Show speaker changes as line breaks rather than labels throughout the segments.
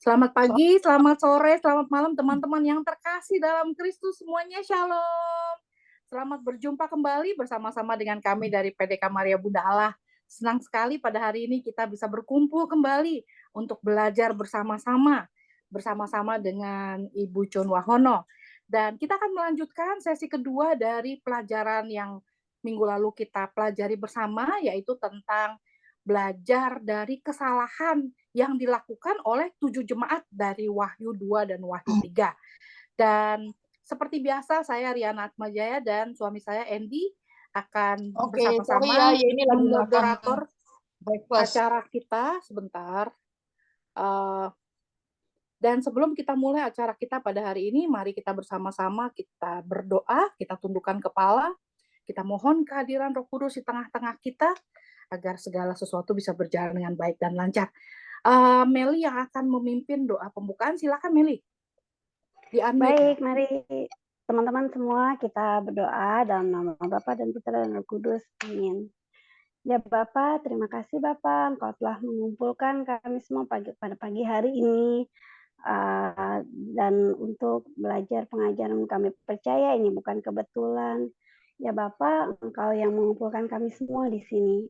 Selamat pagi, selamat sore, selamat malam teman-teman yang terkasih dalam Kristus semuanya. Shalom. Selamat berjumpa kembali bersama-sama dengan kami dari PDK Maria Bunda Allah. Senang sekali pada hari ini kita bisa berkumpul kembali untuk belajar bersama-sama dengan Ibu Chun Wahono. Dan kita akan melanjutkan sesi kedua dari pelajaran yang minggu lalu kita pelajari bersama, yaitu tentang belajar dari kesalahan yang dilakukan oleh 7 jemaat dari Wahyu 2 dan Wahyu 3. Dan seperti biasa saya Riana Atmajaya dan suami saya Andy akan bersama-sama
ini lagi
moderator
breakfast.
acara kita sebentar. Dan sebelum kita mulai acara kita pada hari ini, mari kita bersama-sama kita berdoa, kita tundukkan kepala, kita mohon kehadiran Roh Kudus di tengah-tengah kita, agar segala sesuatu bisa berjalan dengan baik dan lancar. Meli yang akan memimpin doa pembukaan, silakan Meli.
Baik, mari teman-teman semua kita berdoa dalam nama Bapa dan Putra dan Roh Kudus. Amin. Ya Bapa, terima kasih Bapa, Engkau telah mengumpulkan kami semua pada pagi hari ini. Dan untuk belajar pengajaran kami percaya ini bukan kebetulan. Ya Bapa, Engkau yang mengumpulkan kami semua di sini.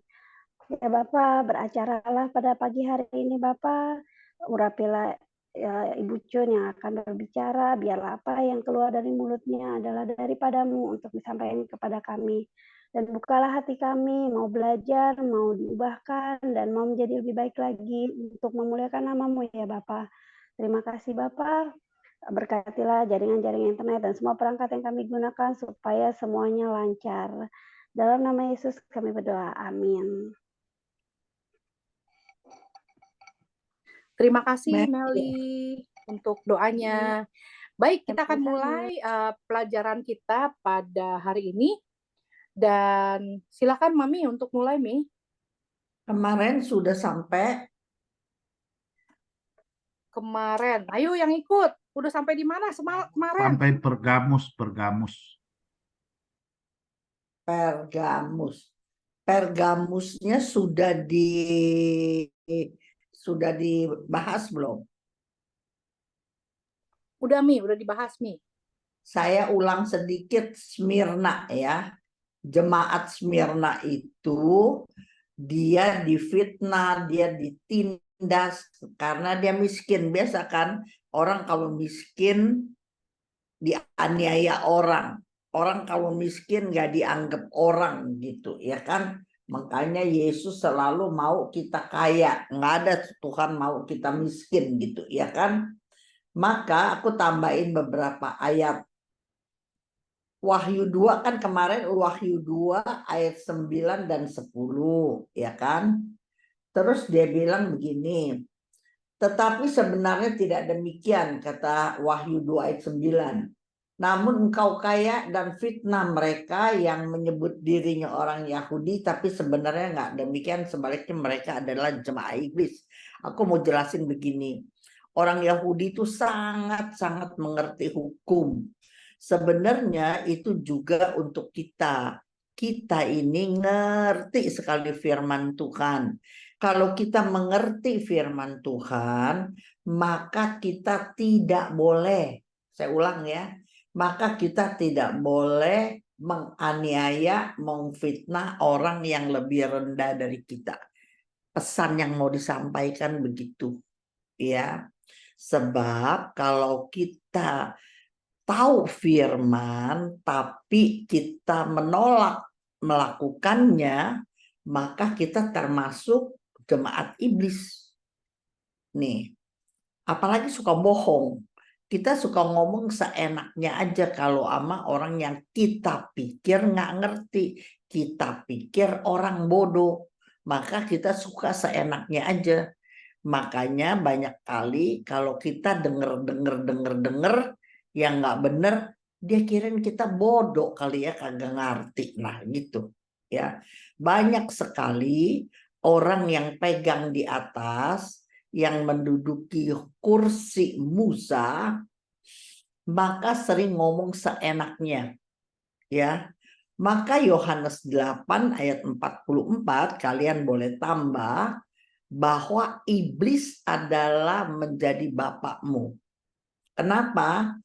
Ya Bapak, beracaralah pada pagi hari ini Bapak, urapilah Ibu Chun yang akan berbicara, biarlah apa yang keluar dari mulutnya adalah daripadamu untuk disampaikan kepada kami. Dan bukalah hati kami, mau belajar, mau diubahkan, dan mau menjadi lebih baik lagi untuk memuliakan namamu ya Bapak. Terima kasih Bapak, berkatilah jaringan-jaringan internet dan semua perangkat yang kami gunakan supaya semuanya lancar. Dalam nama Yesus kami berdoa, amin.
Terima kasih Meli untuk doanya. Baik, kita akan mulai pelajaran kita pada hari ini. Dan silakan Mami untuk mulai, Mi.
Kemarin sudah sampai.
Kemarin, ayo yang ikut. Udah sampai di mana kemarin?
Sampai Pergamus.
Pergamusnya sudah dibahas belum?
Udah Mi, udah dibahas Mi.
Saya ulang sedikit Smyrna ya. Jemaat Smyrna itu dia difitnah, dia ditindas karena dia miskin. Biasa kan orang kalau miskin dianiaya orang. Orang kalau miskin nggak dianggap orang gitu ya kan. Makanya Yesus selalu mau kita kaya. Nggak ada Tuhan mau kita miskin gitu ya kan. Maka aku tambahin beberapa ayat. Wahyu 2 kan kemarin Wahyu 2 ayat 9 dan 10 ya kan. Terus dia bilang begini. Tetapi sebenarnya tidak demikian kata Wahyu 2 ayat 9. Namun engkau kaya dan fitnah mereka yang menyebut dirinya orang Yahudi tapi sebenarnya nggak demikian, sebaliknya mereka adalah jemaah iblis. Aku mau jelasin begini. Orang Yahudi itu sangat-sangat mengerti hukum. Sebenarnya itu juga untuk kita. Kita ini ngerti sekali firman Tuhan. Kalau kita mengerti firman Tuhan, maka kita tidak boleh, saya ulang ya, maka kita tidak boleh menganiaya, memfitnah orang yang lebih rendah dari kita. Pesan yang mau disampaikan begitu, ya. Sebab kalau kita tahu firman, tapi kita menolak melakukannya, maka kita termasuk jemaat iblis. Nih, apalagi suka bohong. Kita suka ngomong seenaknya aja kalau sama orang yang kita pikir nggak ngerti. Kita pikir orang bodoh. Maka kita suka seenaknya aja. Makanya banyak kali kalau kita denger yang nggak bener, dia kirain kita bodoh kali ya, kagak ngerti. Nah gitu ya. Banyak sekali orang yang pegang di atas, yang menduduki kursi Musa, maka sering ngomong seenaknya ya. Maka Yohanes 8 ayat 44 kalian boleh tambah, bahwa iblis adalah menjadi bapakmu. Kenapa?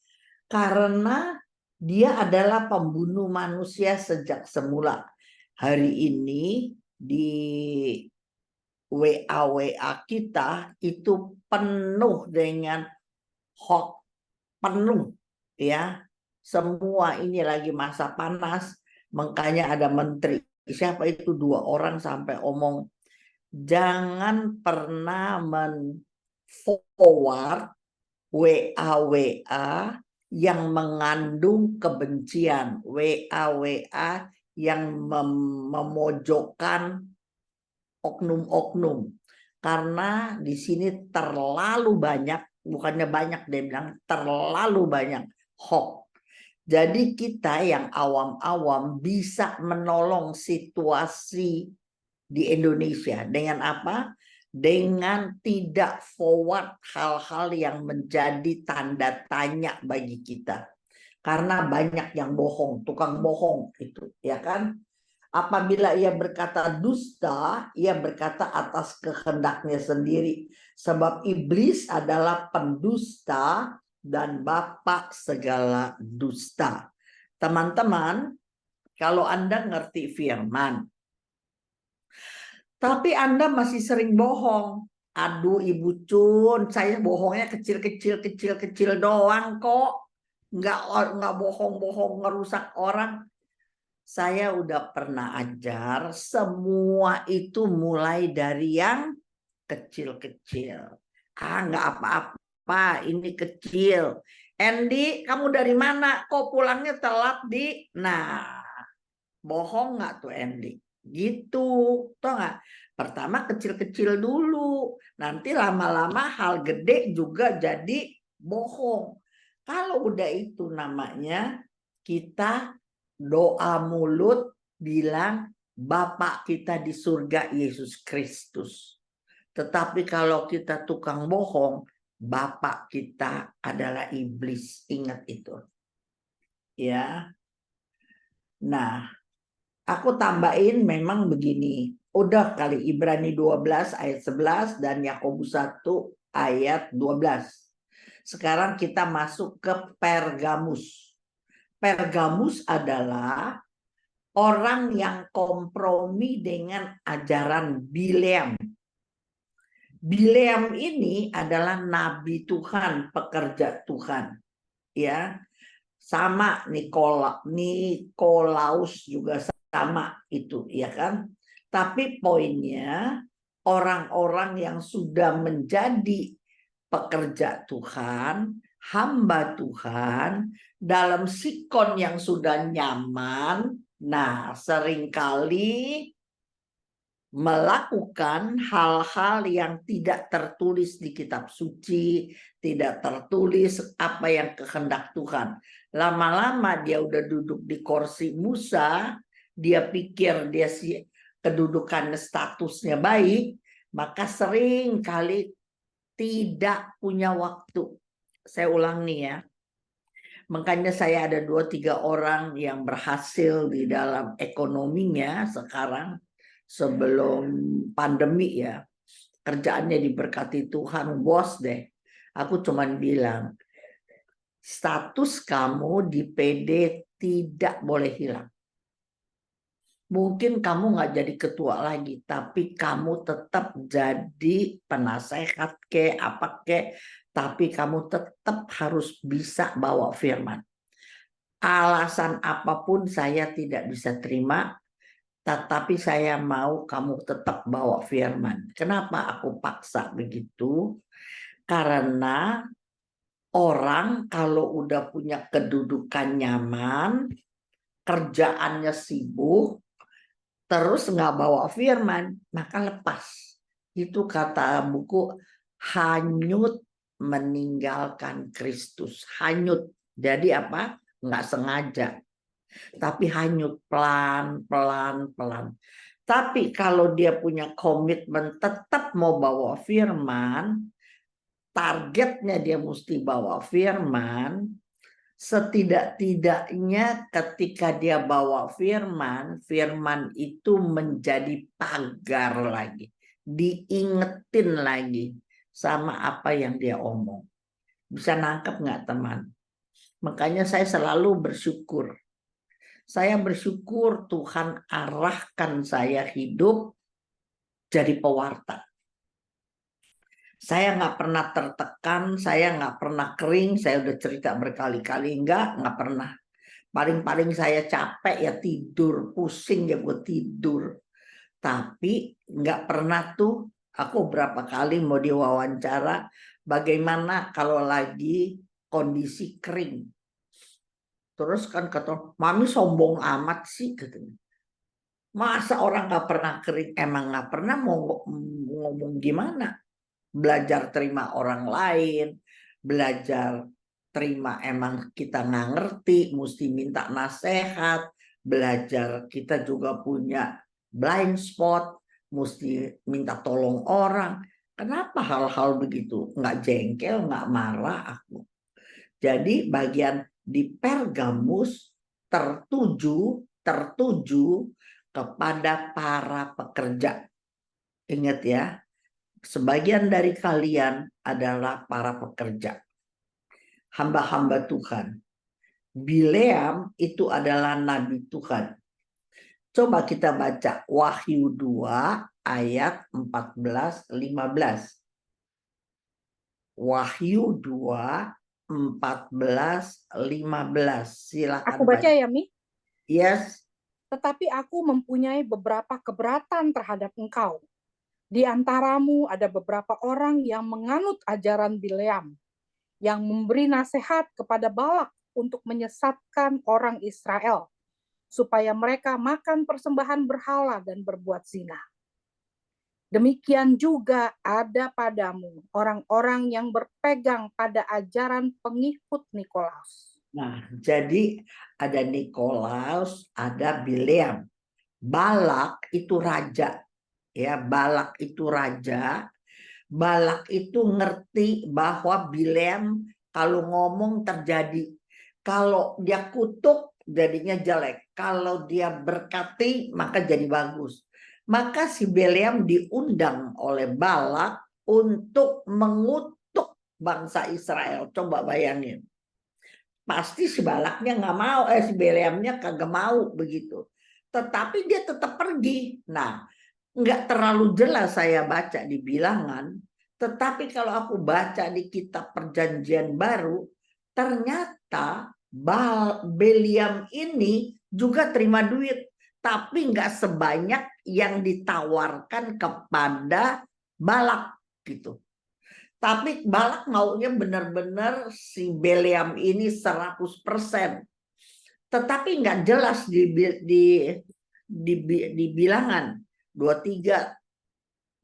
Karena dia adalah pembunuh manusia sejak semula. Hari ini di WA kita itu penuh dengan hoax, penuh ya. Semua ini lagi masa panas, makanya ada menteri, siapa itu 2 orang sampai omong, jangan pernah men-forward WA yang mengandung kebencian, WA yang memojokkan oknum-oknum. Karena di sini terlalu banyak, bukannya banyak, dia bilang terlalu banyak hoax. Jadi kita yang awam-awam bisa menolong situasi di Indonesia dengan apa? Dengan tidak forward hal-hal yang menjadi tanda tanya bagi kita. Karena banyak yang bohong, tukang bohong itu, ya kan? Apabila ia berkata dusta, ia berkata atas kehendaknya sendiri. Sebab iblis adalah pendusta dan bapak segala dusta. Teman-teman, kalau Anda ngerti firman, tapi Anda masih sering bohong. Aduh Ibu Cun, saya bohongnya kecil-kecil doang kok. Nggak bohong-bohong ngerusak orang. Saya udah pernah ajar, semua itu mulai dari yang kecil-kecil. Nggak apa-apa, ini kecil. Andy, kamu dari mana? Kok pulangnya telat di? Nah, bohong nggak tuh Andy? Gitu, tau nggak? Pertama kecil-kecil dulu, nanti lama-lama hal gede juga jadi bohong. Kalau udah itu namanya kita doa mulut bilang Bapa kita di surga Yesus Kristus. Tetapi kalau kita tukang bohong, Bapa kita adalah iblis. Ingat itu. Ya. Nah, aku tambahin memang begini. Udah kali Ibrani 12 ayat 11 dan Yakobus 1 ayat 12. Sekarang kita masuk ke Pergamus. Pergamus adalah orang yang kompromi dengan ajaran Bileam. Bileam ini adalah nabi Tuhan, pekerja Tuhan. Ya. Sama Nikolaus juga sama itu, ya kan? Tapi poinnya orang-orang yang sudah menjadi pekerja Tuhan, hamba Tuhan, dalam sikon yang sudah nyaman, nah seringkali melakukan hal-hal yang tidak tertulis di kitab suci, tidak tertulis apa yang kehendak Tuhan. Lama-lama dia udah duduk di kursi Musa, dia pikir dia kedudukan statusnya baik, maka sering kali tidak punya waktu. Saya ulang nih ya. Makanya saya ada 2-3 orang yang berhasil di dalam ekonominya sekarang sebelum pandemi ya. Kerjaannya diberkati Tuhan, bos deh. Aku cuman bilang, status kamu di PD tidak boleh hilang. Mungkin kamu nggak jadi ketua lagi, tapi kamu tetap jadi penasehat apa tapi kamu tetap harus bisa bawa firman. Alasan apapun saya tidak bisa terima, tetapi saya mau kamu tetap bawa firman. Kenapa aku paksa begitu? Karena orang kalau udah punya kedudukan nyaman, kerjaannya sibuk, terus nggak bawa firman, maka lepas. Itu kata buku, hanyut meninggalkan Kristus. Hanyut. Jadi apa? Nggak sengaja. Tapi hanyut pelan-pelan. Tapi kalau dia punya komitmen tetap mau bawa firman, targetnya dia mesti bawa firman, setidak-tidaknya ketika dia bawa firman, firman itu menjadi pagar lagi. diingetin lagi sama apa yang dia omong. Bisa nangkep nggak teman? Makanya saya selalu bersyukur. Saya bersyukur Tuhan arahkan saya hidup jadi pewarta. Saya nggak pernah tertekan, saya nggak pernah kering, saya udah cerita berkali-kali, nggak pernah. Paling-paling saya capek ya tidur, pusing ya gue tidur. Tapi nggak pernah tuh, aku berapa kali mau diwawancara, bagaimana kalau lagi kondisi kering. Terus kan kata, Mami sombong amat sih katanya. Masa orang nggak pernah kering, emang nggak pernah mau ngomong gimana? Belajar terima orang lain, belajar terima emang kita nggak ngerti, mesti minta nasihat, belajar kita juga punya blind spot, mesti minta tolong orang. Kenapa hal-hal begitu? Nggak jengkel, nggak marah aku. Jadi bagian di Pergamus tertuju kepada para pekerja. Ingat ya, sebagian dari kalian adalah para pekerja, hamba-hamba Tuhan. Bileam itu adalah nabi Tuhan. Coba kita baca Wahyu 2 ayat 14-15. Wahyu 2 14-15. Silakan
Aku baca ya, Mi.
Yes.
Tetapi aku mempunyai beberapa keberatan terhadap engkau. Di antaramu ada beberapa orang yang menganut ajaran Bileam, yang memberi nasihat kepada Balak untuk menyesatkan orang Israel, supaya mereka makan persembahan berhala dan berbuat zina. Demikian juga ada padamu orang-orang yang berpegang pada ajaran pengikut Nikolaus.
Nah, jadi ada Nikolaus, ada Bileam. Balak itu raja. Ya, Balak itu raja. Balak itu ngerti bahwa Bileam kalau ngomong terjadi. Kalau dia kutuk jadinya jelek. Kalau dia berkati maka jadi bagus. Maka si Bileam diundang oleh Balak untuk mengutuk bangsa Israel. Coba bayangin. Pasti si Balaknya nggak mau, si Bileamnya kagak mau begitu. Tetapi dia tetap pergi. Nah, nggak terlalu jelas saya baca di bilangan, tetapi kalau aku baca di kitab Perjanjian Baru, ternyata Bileam ini juga terima duit, tapi nggak sebanyak yang ditawarkan kepada Balak gitu. Tapi Balak maunya benar-benar si Bileam ini 100%. Tetapi nggak jelas di bilangan 23, 22,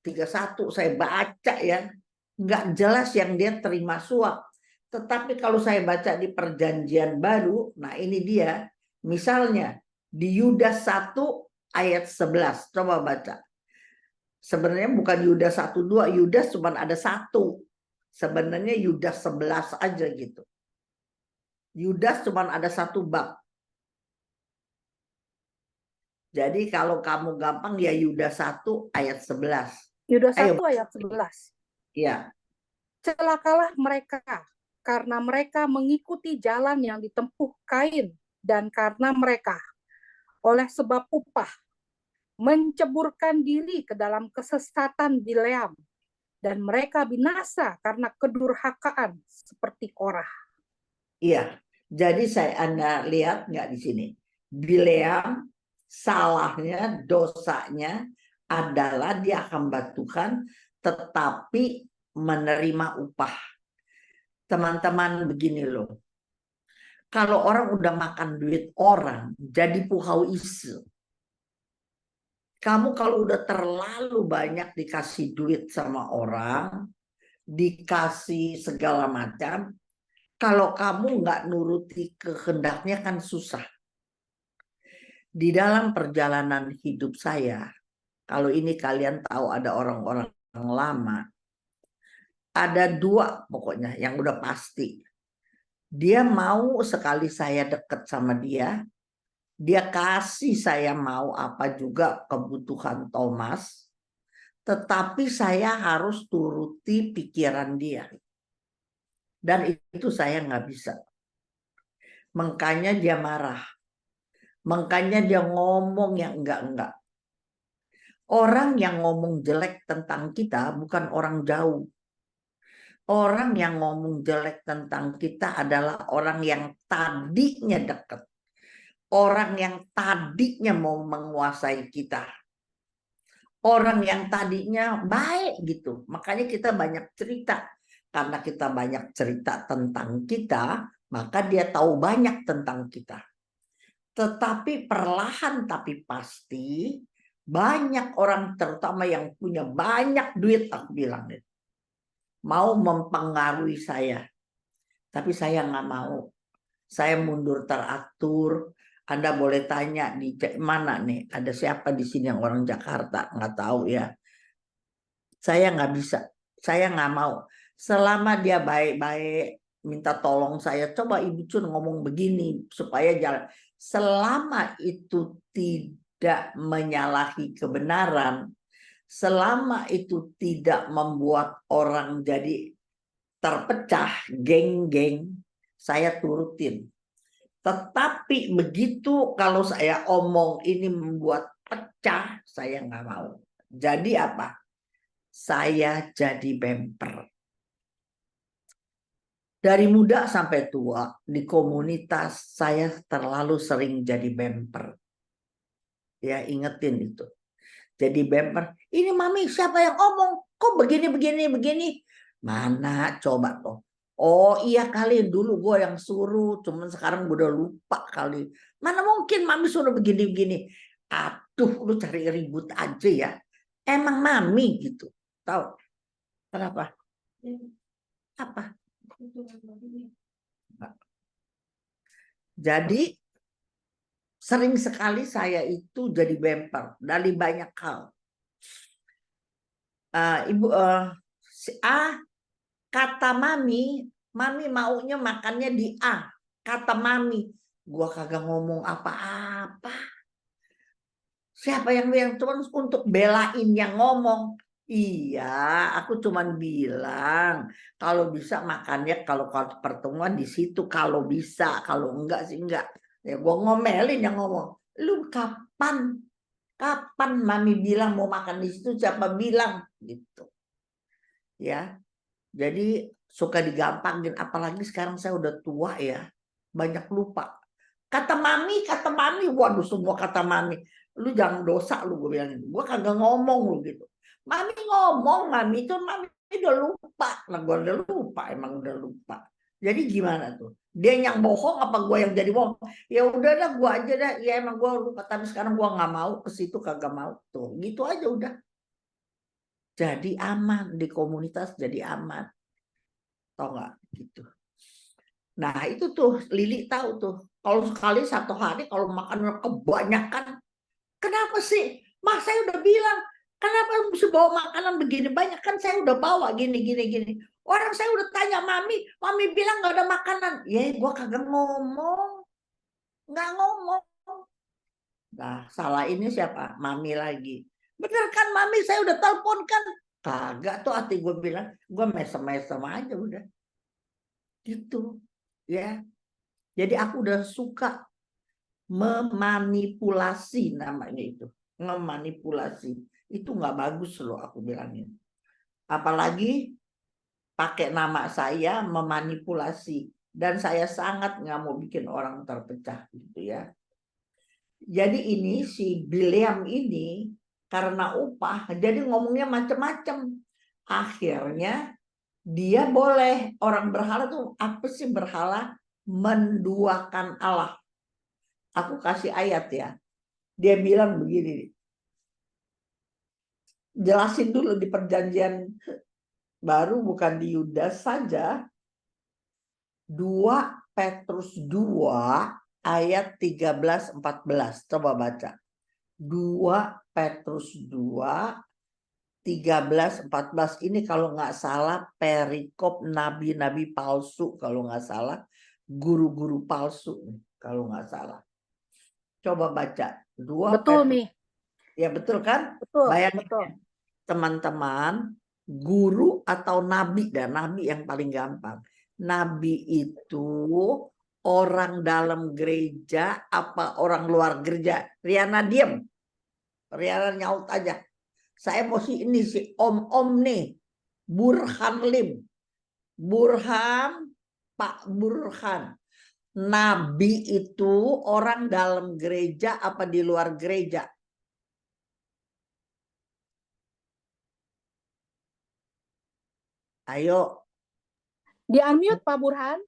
31 saya baca ya, nggak jelas yang dia terima suap. Tetapi kalau saya baca di Perjanjian Baru, nah ini dia, misalnya di Yudas 1 ayat 11, coba baca. Sebenarnya bukan Yudas 1-2, Yudas cuma ada 1. Sebenarnya Yudas 11 aja gitu. Yudas cuma ada 1 bab. Jadi kalau kamu gampang ya Yudas 1 ayat 11.
Yudas 1 ayat 11.
Iya.
Celakalah mereka, karena mereka mengikuti jalan yang ditempuh Kain, dan karena mereka, oleh sebab upah, menceburkan diri ke dalam kesesatan Bileam, dan mereka binasa karena kedurhakaan seperti Korah.
Iya, jadi Anda lihat nggak di sini, Bileam salahnya, dosanya adalah dia hamba Tuhan, tetapi menerima upah. Teman-teman begini loh, kalau orang udah makan duit orang, jadi puhau isu. Kamu kalau udah terlalu banyak dikasih duit sama orang, dikasih segala macam, kalau kamu nggak nuruti kehendaknya kan susah. Di dalam perjalanan hidup saya, kalau ini kalian tahu ada orang-orang lama, ada 2 pokoknya yang udah pasti. Dia mau sekali saya deket sama dia kasih saya mau apa juga kebutuhan Thomas, tetapi saya harus turuti pikiran dia. Dan itu saya nggak bisa. Makanya dia marah. Makanya dia ngomong yang enggak-enggak. Orang yang ngomong jelek tentang kita bukan orang jauh. Orang yang ngomong jelek tentang kita adalah orang yang tadinya dekat. Orang yang tadinya mau menguasai kita. Orang yang tadinya baik gitu. Makanya kita banyak cerita. Karena kita banyak cerita tentang kita, maka dia tahu banyak tentang kita. Tetapi perlahan tapi pasti, banyak orang terutama yang punya banyak duit, aku bilang itu, mau mempengaruhi saya. Tapi saya nggak mau. Saya mundur teratur. Anda boleh tanya di mana nih, ada siapa di sini yang orang Jakarta, nggak tahu ya. Saya nggak bisa, saya nggak mau. Selama dia baik-baik, minta tolong saya, coba Ibu Cun ngomong begini supaya jalan. Selama itu tidak menyalahi kebenaran, selama itu tidak membuat orang jadi terpecah, geng-geng, saya turutin. Tetapi begitu kalau saya omong ini membuat pecah, saya nggak mau. Jadi apa? Saya jadi bemper. Dari muda sampai tua, di komunitas saya terlalu sering jadi bemper. Ya, ingetin itu. Jadi bemper, ini Mami siapa yang omong? Kok begini? Mana coba toh. Oh iya kali dulu gue yang suruh, cuman sekarang gue udah lupa kali. Mana mungkin Mami suruh begini. Aduh, lu cari ribut aja ya. Emang Mami gitu. Tahu? Kenapa? Apa? Jadi sering sekali saya itu jadi bemper dari banyak hal. Ibu kata mami maunya makannya di A. Kata mami, gua kagak ngomong apa-apa. Siapa yang cuma untuk belain yang ngomong? Iya, aku cuman bilang kalau bisa makannya kalau pertemuan di situ, kalau bisa, kalau enggak sih enggak. Ya gua ngomelin yang ngomong. Lu kapan mami bilang mau makan di situ, siapa bilang gitu. Ya. Jadi suka digampangin, apalagi sekarang saya udah tua ya. Banyak lupa. Kata mami, waduh semua kata mami. Lu jangan dosa lu, gue bilang. Gue kagak ngomong lu gitu. Mami ngomong, mami itu mami udah lupa. Nah gue udah lupa, emang udah lupa. Jadi gimana tuh? Dia yang bohong apa gue yang jadi bohong? Ya udah dah, gue aja dah. Ya emang gue lupa, tapi sekarang gue nggak mau ke situ, kagak mau tuh. Gitu aja udah. Jadi aman di komunitas, jadi aman. Tau nggak gitu. Nah itu tuh Lili tahu tuh. Kalau sekali satu hari kalau makan kebanyakan, kenapa sih? Mas saya udah bilang, kenapa mesti bawa makanan begini banyak, kan saya udah bawa gini. Orang saya udah tanya mami bilang nggak ada makanan. Ya gua kagak ngomong, nggak ngomong. Nah salah ini siapa? Mami lagi. Bener kan mami, saya udah telepon kan? Kagak tuh hati gue bilang, gue mesem-mesem aja udah. Gitu ya. Jadi aku udah suka memanipulasi, namanya itu. Memanipulasi. Itu nggak bagus loh aku bilangin. Apalagi pakai nama saya memanipulasi. Dan saya sangat nggak mau bikin orang terpecah gitu ya. Jadi ini si Biliam ini karena upah, jadi ngomongnya macam-macam. Akhirnya dia boleh, orang berhala tuh apa sih berhala? Menduakan Allah. Aku kasih ayat ya. Dia bilang begini. Jelasin dulu di perjanjian baru, bukan di Yudas saja. 2 Petrus 2 ayat 13-14. Coba baca. 2 Petrus 2 13-14. Ini kalau nggak salah perikop nabi-nabi palsu, kalau nggak salah guru-guru palsu kalau nggak salah. Coba baca 2
Betul
Petrus.
Mi.
Ya betul kan?
Betul.
Bayangin.
Betul.
teman-teman, guru atau nabi, dan nabi yang paling gampang. Nabi itu orang dalam gereja apa orang luar gereja? Riana diem. Riana nyaut aja. Saya mau ini si om-om nih. Burhan Lim. Burhan, Pak Burhan. Nabi itu orang dalam gereja apa di luar gereja? Ayo.
Di-unmute Pak Burhan.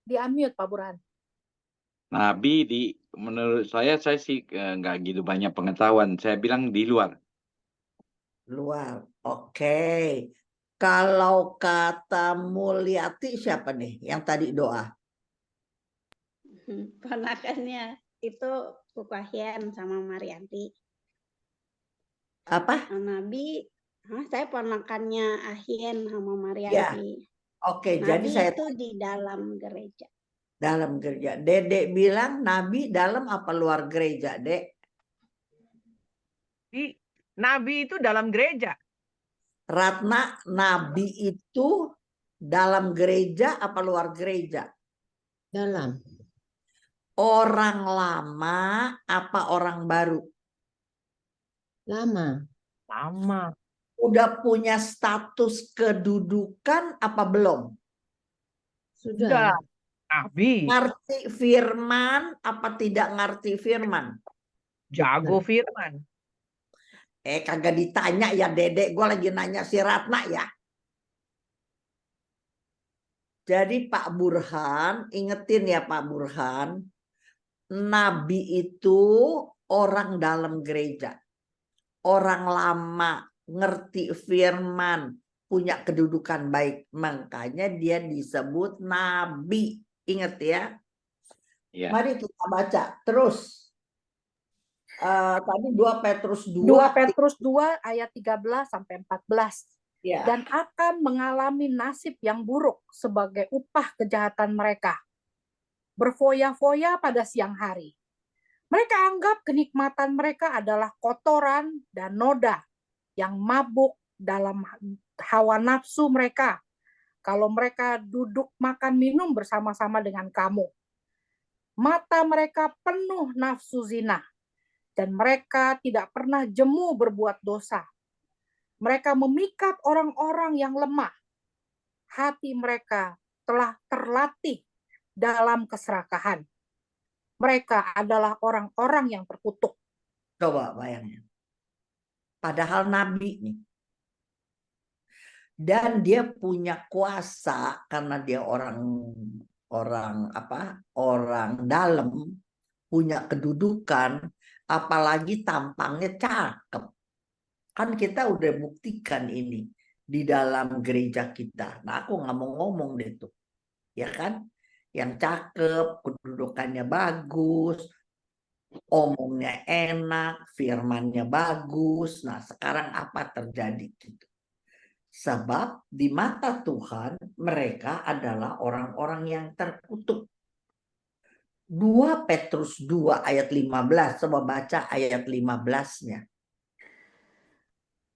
Di-unmute Pak Burhan.
Nabi menurut saya sih nggak gitu banyak pengetahuan. Saya bilang di luar.
Luar. Oke. Kalau kata Mulyati siapa nih yang tadi doa?
Ponakannya itu Pukahyan sama Marianti.
Apa?
Nabi, saya ponakannya Ahien sama
Ya.
Marianti.
Oke,
Nabi
jadi saya
itu di dalam gereja.
dalam gereja. Dedek bilang Nabi dalam apa luar gereja, Dek?
Nabi itu dalam gereja.
Ratna, Nabi itu dalam gereja apa luar gereja?
Dalam.
Orang lama apa orang baru?
Lama.
Lama.
Udah punya status kedudukan apa belum?
Sudah.
Nabi.
Ngerti firman apa tidak ngerti firman?
Jago firman.
Kagak ditanya ya Dedek, gue lagi nanya si Ratna ya. Jadi Pak Burhan, ingetin ya Pak Burhan, Nabi itu orang dalam gereja. Orang lama, ngerti firman, punya kedudukan baik. Makanya dia disebut Nabi. Ingat ya.
Ya.
Mari kita baca terus. Tadi 2 Petrus 2.
2 Petrus 2 ayat 13 sampai 14.
Ya.
Dan akan mengalami nasib yang buruk sebagai upah kejahatan mereka. Berfoya-foya pada siang hari. Mereka anggap kenikmatan mereka adalah kotoran dan noda yang mabuk dalam hawa nafsu mereka. Kalau mereka duduk makan minum bersama-sama dengan kamu. Mata mereka penuh nafsu zina. Dan mereka tidak pernah jemu berbuat dosa. Mereka memikat orang-orang yang lemah. Hati mereka telah terlatih dalam keserakahan. Mereka adalah orang-orang yang terkutuk.
Coba bayangin. Padahal Nabi nih. Dan dia punya kuasa karena dia orang dalam, punya kedudukan, apalagi tampangnya cakep. Kan kita udah buktikan ini di dalam gereja kita. Nah, aku nggak mau ngomong deh tuh. Ya kan? Yang cakep, kedudukannya bagus, omongnya enak, firmannya bagus. Nah, sekarang apa terjadi gitu? Sebab di mata Tuhan mereka adalah orang-orang yang terkutuk. 2 Petrus 2 ayat 15. Coba baca ayat 15-nya.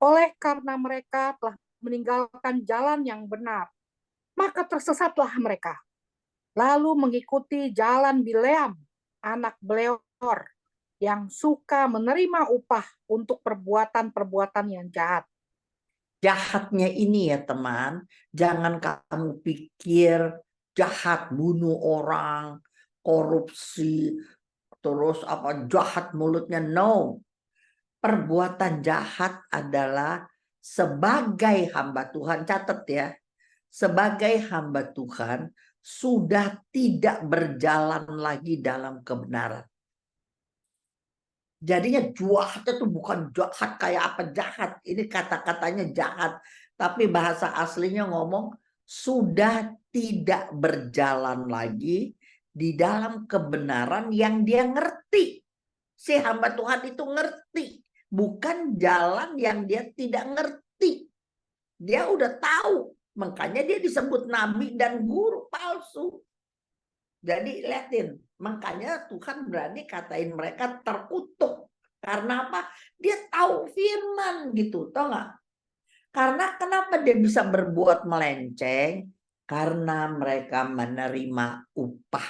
Oleh karena mereka telah meninggalkan jalan yang benar, maka tersesatlah mereka. Lalu mengikuti jalan Bileam, anak Beor, yang suka menerima upah untuk perbuatan-perbuatan yang jahat.
Jahatnya ini ya teman, jangan kamu pikir jahat bunuh orang, korupsi, terus apa jahat mulutnya. No. Perbuatan jahat adalah sebagai hamba Tuhan, catat ya. Sebagai hamba Tuhan sudah tidak berjalan lagi dalam kebenaran. Jadinya jahatnya tuh bukan jahat kayak apa jahat. Ini kata-katanya jahat. Tapi bahasa aslinya ngomong sudah tidak berjalan lagi di dalam kebenaran yang dia ngerti. Si hamba Tuhan itu ngerti. Bukan jalan yang dia tidak ngerti. Dia udah tahu. Makanya dia disebut nabi dan guru palsu. Jadi lihatin. Makanya Tuhan berani katain mereka terkutuk. Karena apa? Dia tahu firman gitu, tau nggak? Karena kenapa dia bisa berbuat melenceng? Karena mereka menerima upah.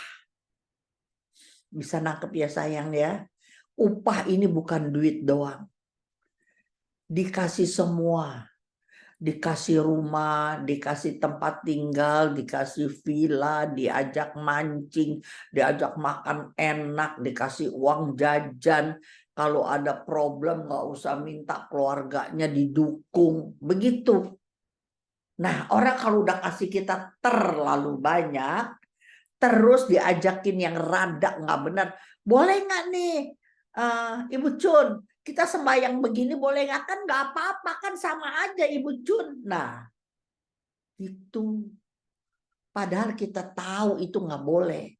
Bisa nangkep ya sayang ya? Upah ini bukan duit doang. Dikasih semua. Dikasih rumah, dikasih tempat tinggal, dikasih villa, diajak mancing, diajak makan enak, dikasih uang jajan. Kalau ada problem nggak usah minta, keluarganya didukung. Begitu. Nah, orang kalau udah kasih kita terlalu banyak, terus diajakin yang rada nggak benar. Boleh nggak nih, Ibu Cun, kita sembahyang begini boleh nggak? Kan nggak apa-apa, kan sama aja Ibu Cun. Nah, itu. Padahal kita tahu itu nggak boleh.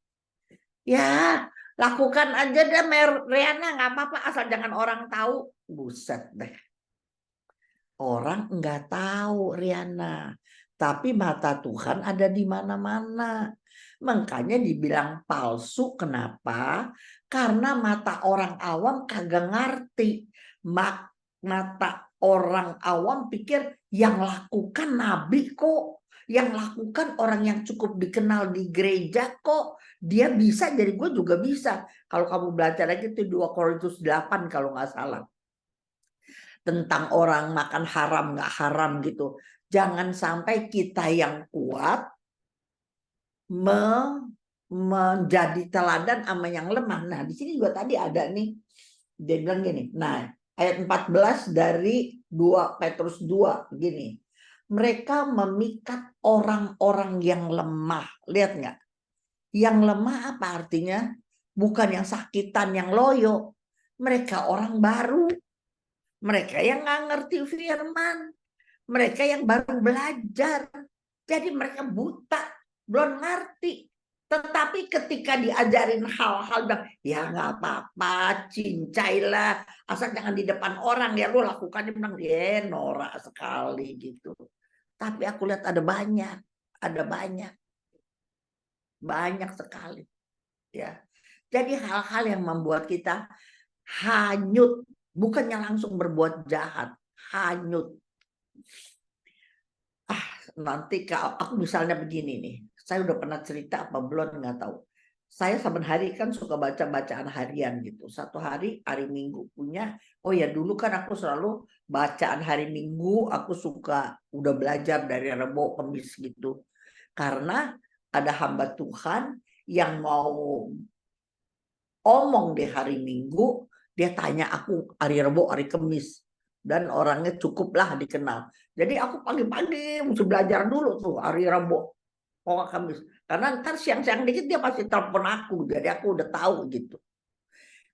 Ya, lakukan aja deh Riana, nggak apa-apa asal jangan orang tahu. Buset deh. Orang nggak tahu Riana. Tapi mata Tuhan ada di mana-mana. Makanya dibilang palsu. Kenapa? Karena mata orang awam kagak ngerti. Mata orang awam pikir yang lakukan nabi kok. Yang lakukan orang yang cukup dikenal di gereja kok. Dia bisa, jadi gue juga bisa. Kalau kamu belajar lagi itu 2 Korintus 8 kalau nggak salah. Tentang orang makan haram nggak haram gitu. Jangan sampai kita yang kuat menjadi teladan sama yang lemah. Nah, di sini juga tadi ada nih. Dia bilang gini. Nah, ayat 14 dari 2 Petrus 2 gini. Mereka memikat orang-orang yang lemah. Lihat nggak? Yang lemah apa artinya? Bukan yang sakitan, yang loyo. Mereka orang baru. Mereka yang nggak ngerti firman. Mereka yang baru belajar. Jadi mereka buta, belum ngerti. Tetapi ketika diajarin hal-hal, ya nggak apa-apa, cincailah. Asal jangan di depan orang, ya lu lakukan. Dia bilang, ya norak sekali gitu. Tapi aku lihat ada banyak. Banyak sekali. Ya. Jadi hal-hal yang membuat kita hanyut. Bukannya langsung berbuat jahat, hanyut. Nanti aku misalnya begini nih, saya udah pernah cerita apa belum nggak tahu. Saya saban hari kan suka baca bacaan harian gitu. Satu hari Minggu punya. Oh ya dulu kan aku selalu bacaan hari Minggu. Aku suka udah belajar dari Rebo Kamis gitu. Karena ada hamba Tuhan yang mau omong di hari Minggu. Dia tanya aku hari Rebo, hari Kamis. Dan orangnya cukuplah dikenal. Jadi aku pagi-pagi mesti belajar dulu tuh hari Rabu, Kamis. Karena ntar siang-siang dikit dia pasti telepon aku. Jadi aku udah tahu gitu.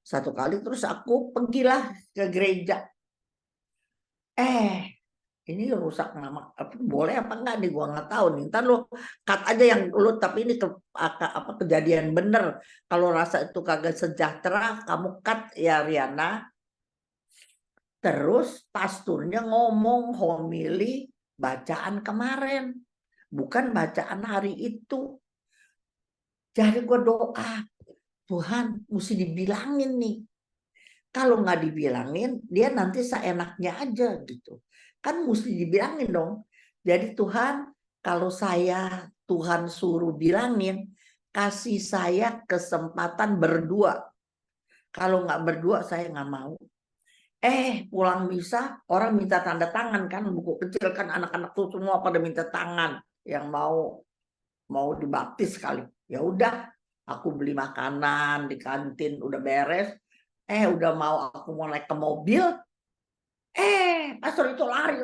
Satu kali terus aku pergilah ke gereja. Ini rusak nama. Boleh apa enggak nih? Gua nggak tahu nih. Ntar lo cut aja yang lo. Tapi ini kejadian bener. Kalau rasa itu kagak sejahtera, kamu cut ya Riana. Terus pasturnya ngomong homili bacaan kemarin. Bukan bacaan hari itu. Jadi gue doa. Tuhan mesti dibilangin nih. Kalau nggak dibilangin, dia nanti seenaknya aja gitu. Kan mesti dibilangin dong. Jadi Tuhan, kalau Tuhan suruh bilangin, kasih saya kesempatan berdua. Kalau nggak berdua, saya nggak mau. Pulang misa orang minta tanda tangan kan, buku kecil kan anak-anak tuh semua pada minta tangan yang mau dibaptis kali. Ya udah, aku beli makanan di kantin udah beres. Udah mau aku mau naik ke mobil. Pastor itu lari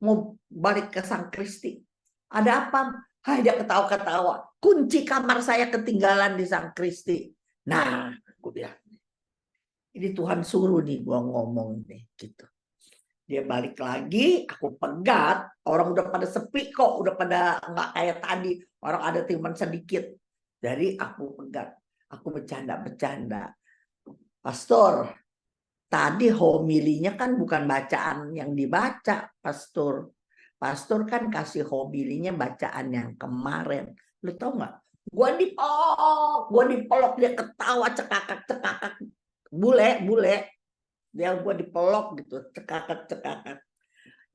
mau balik ke Sang Kristi. Ada apa? Dia ketawa-ketawa. Kunci kamar saya ketinggalan di Sang Kristi. Nah, aku bilang ini Tuhan suruh nih gua ngomong nih gitu. Dia balik lagi, aku pegat. Orang udah pada sepi kok, udah pada nggak kayak tadi. Orang ada timan sedikit. Jadi aku pegat, aku bercanda-bercanda. Pastor, tadi homilinya kan bukan bacaan yang dibaca, Pastor. Pastor kan kasih homilinya bacaan yang kemarin. Lu tau nggak? Gua dipelok, dia ketawa cekakak. bule. Dia gue dipelok gitu, cekakak.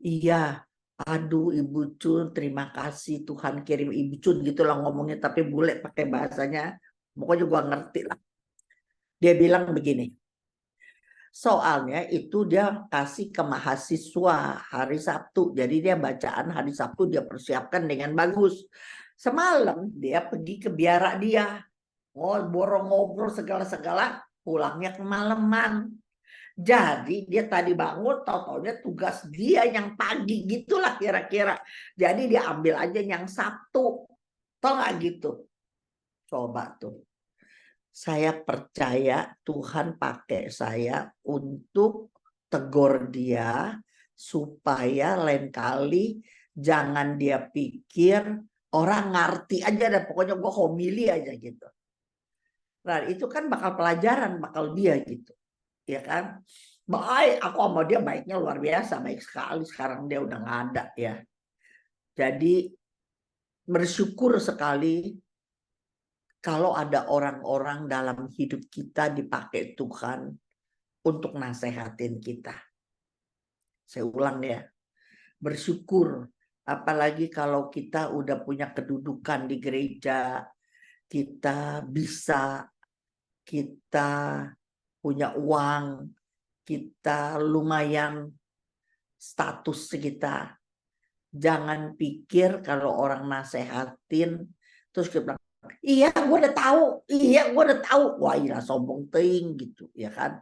Iya, aduh Ibu Cun, terima kasih Tuhan kirim Ibu Cun gitulah ngomongnya, tapi bule pakai bahasanya, pokoknya gue ngerti lah. Dia bilang begini, soalnya itu dia kasih ke mahasiswa hari Sabtu, jadi dia bacaan hari Sabtu dia persiapkan dengan bagus. Semalam dia pergi ke biara dia, borong ngobrol segala-segala, pulangnya kemalaman. Jadi dia tadi bangun, tau-taunya tugas dia yang pagi gitulah kira-kira. Jadi dia ambil aja yang Sabtu, tau nggak gitu? Coba tuh. Saya percaya Tuhan pakai saya untuk tegur dia supaya lain kali jangan dia pikir orang ngerti aja dan pokoknya gue homili aja gitu. Nah itu kan bakal pelajaran, bakal dia gitu. Ya kan, baik, aku sama dia baiknya luar biasa, baik sekali. Sekarang dia udah nggak ada ya. Jadi bersyukur sekali kalau ada orang-orang dalam hidup kita dipakai Tuhan untuk nasehatin kita. Saya ulang ya, bersyukur. Apalagi kalau kita udah punya kedudukan di gereja, kita punya uang, kita lumayan status kita. Jangan pikir kalau orang nasehatin terus kita bilang, iya gue udah tahu, wah iya sombong ting gitu ya kan.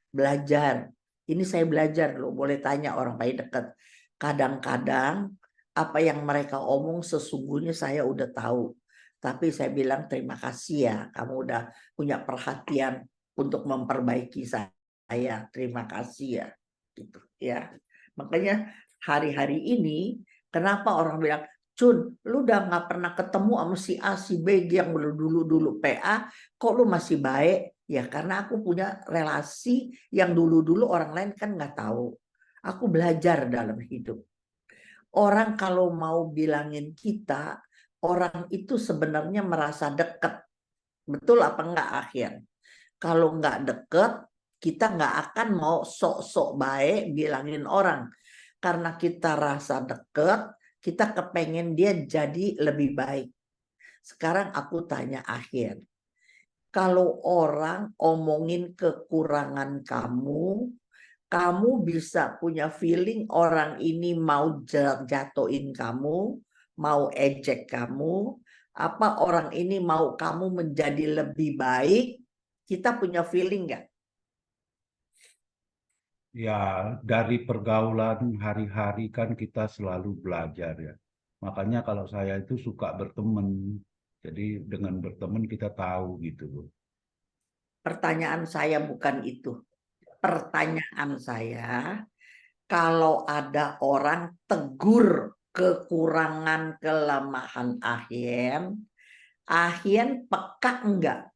Belajar, ini saya belajar loh, boleh tanya orang paling dekat. Kadang-kadang apa yang mereka omong sesungguhnya saya udah tahu, tapi saya bilang terima kasih ya, kamu udah punya perhatian untuk memperbaiki saya, terima kasih ya gitu ya. Makanya hari-hari ini kenapa orang bilang, Cun, lu udah nggak pernah ketemu sama si A, si B yang dulu PA, kok lu masih baik? Ya karena aku punya relasi yang dulu orang lain kan nggak tahu. Aku belajar dalam hidup. Orang kalau mau bilangin kita, orang itu sebenarnya merasa dekat. Betul apa enggak akhir? Kalau nggak deket, kita nggak akan mau sok-sok baik bilangin orang. Karena kita rasa deket, kita kepengen dia jadi lebih baik. Sekarang aku tanya akhir. Kalau orang omongin kekurangan kamu bisa punya feeling orang ini mau jatuhin kamu, mau ejek kamu, apa orang ini mau kamu menjadi lebih baik, kita punya feeling nggak?
Ya, dari pergaulan hari-hari kan kita selalu belajar ya. Makanya kalau saya itu suka berteman. Jadi dengan berteman kita tahu gitu loh.
Pertanyaan saya bukan itu. Pertanyaan saya, kalau ada orang tegur kekurangan kelemahan Ahien peka enggak?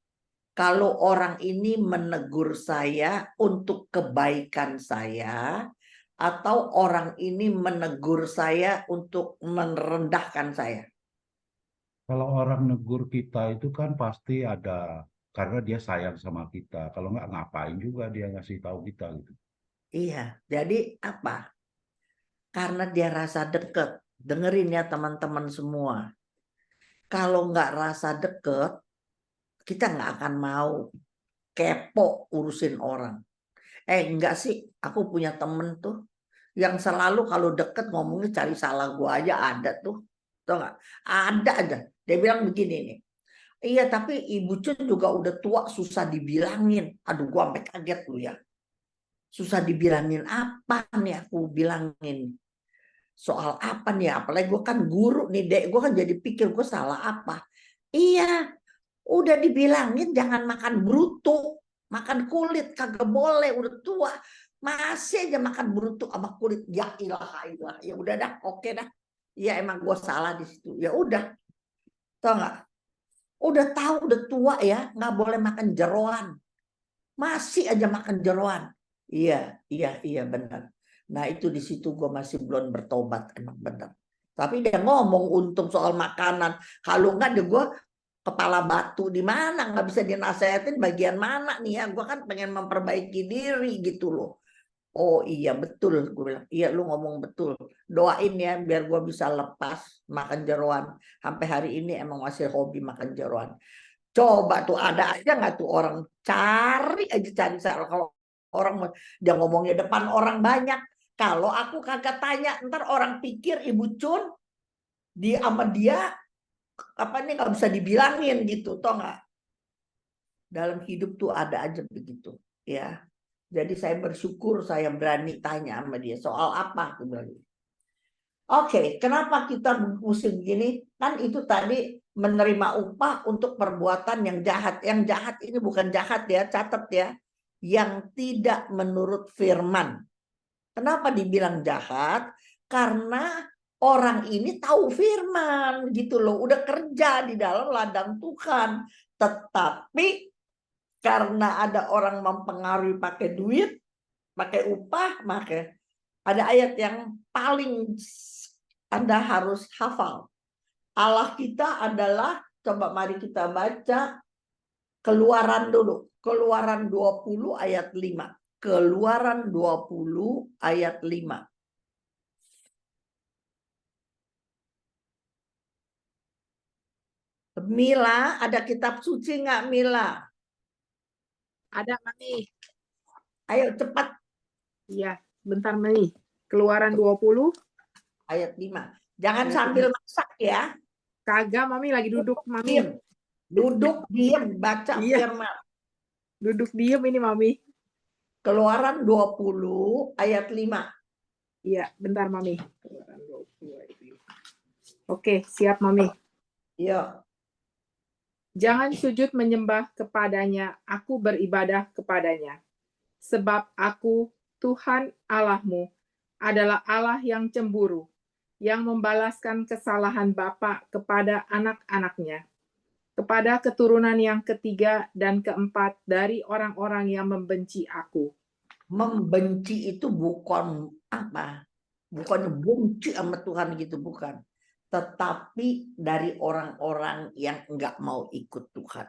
Kalau orang ini menegur saya untuk kebaikan saya, atau orang ini menegur saya untuk merendahkan saya?
Kalau orang negur kita itu kan pasti ada karena dia sayang sama kita. Kalau nggak ngapain juga dia ngasih tahu kita gitu.
Iya, jadi apa? Karena dia rasa deket. Dengerin ya teman-teman semua. Kalau nggak rasa deket, kita nggak akan mau kepo urusin orang. Enggak sih, aku punya temen tuh yang selalu kalau deket ngomongnya cari salah gua aja ada tuh. Tau nggak? Ada aja. Dia bilang begini nih. Iya tapi Ibu Cun juga udah tua susah dibilangin. Aduh gua sampai kaget lu ya. Susah dibilangin apa nih aku bilangin. Soal apa nih? Apalagi gue kan guru nih, Dek. Gue kan jadi pikir gue salah apa. Iya, udah dibilangin jangan makan bruto. Makan kulit, kagak boleh, udah tua. Masih aja makan bruto sama kulit. Ya ilah. Ya udah dah, oke dah. Ya emang gue salah di situ. Ya udah. Tau nggak? Udah tahu, udah tua ya. Nggak boleh makan jeroan. Masih aja makan jeroan. Iya benar. Nah itu di situ gue masih belum bertobat emang benar. Tapi dia ngomong untung soal makanan. Kalau enggak deh gue kepala batu di mana, nggak bisa dinasehatin bagian mana nih ya, gue kan pengen memperbaiki diri gitu loh. Oh iya betul, gue bilang iya lu ngomong betul, doain ya biar gue bisa lepas makan jeroan. Sampai hari ini emang masih hobi makan jeroan. Coba tuh ada aja nggak tuh orang cari kalau orang dia ngomongnya depan orang banyak. Kalau aku kagak tanya, ntar orang pikir Ibu Cun di sama dia apa nih nggak bisa dibilangin gitu, toh nggak? Dalam hidup tuh ada aja begitu, ya. Jadi saya bersyukur saya berani tanya sama dia soal apa, aku bilang. Oke, kenapa kita mesti begini? Kan itu tadi menerima upah untuk perbuatan yang jahat. Yang jahat ini bukan jahat ya, catat ya. Yang tidak menurut firman. Kenapa dibilang jahat? Karena orang ini tahu firman gitu loh. Udah kerja di dalam ladang Tuhan. Tetapi karena ada orang mempengaruhi pakai duit, pakai upah, maka ada ayat yang paling Anda harus hafal. Allah kita adalah, coba mari kita baca Keluaran dulu. Keluaran 20 ayat 5. Keluaran 20 ayat 5. Mila, ada kitab suci nggak Mila?
Ada Mami.
Ayo cepat.
Iya, bentar Mami. Keluaran 20
ayat 5. Jangan
ayat
sambil masak ya.
Kagak, Mami lagi duduk, Mami.
Diem. Duduk diem baca firman.
Duduk diem ini, Mami.
Keluaran 20 ayat 5.
Iya, bentar Mami. Keluaran 20 ayat 5. Oke, siap Mami.
Iya.
Jangan sujud menyembah kepadanya, aku beribadah kepadanya. Sebab aku, Tuhan Allahmu, adalah Allah yang cemburu, yang membalaskan kesalahan bapa kepada anak-anaknya, kepada keturunan yang ketiga dan keempat dari orang-orang yang membenci aku.
Membenci itu bukan apa? Bukan benci sama Tuhan gitu, bukan. Tetapi dari orang-orang yang enggak mau ikut Tuhan.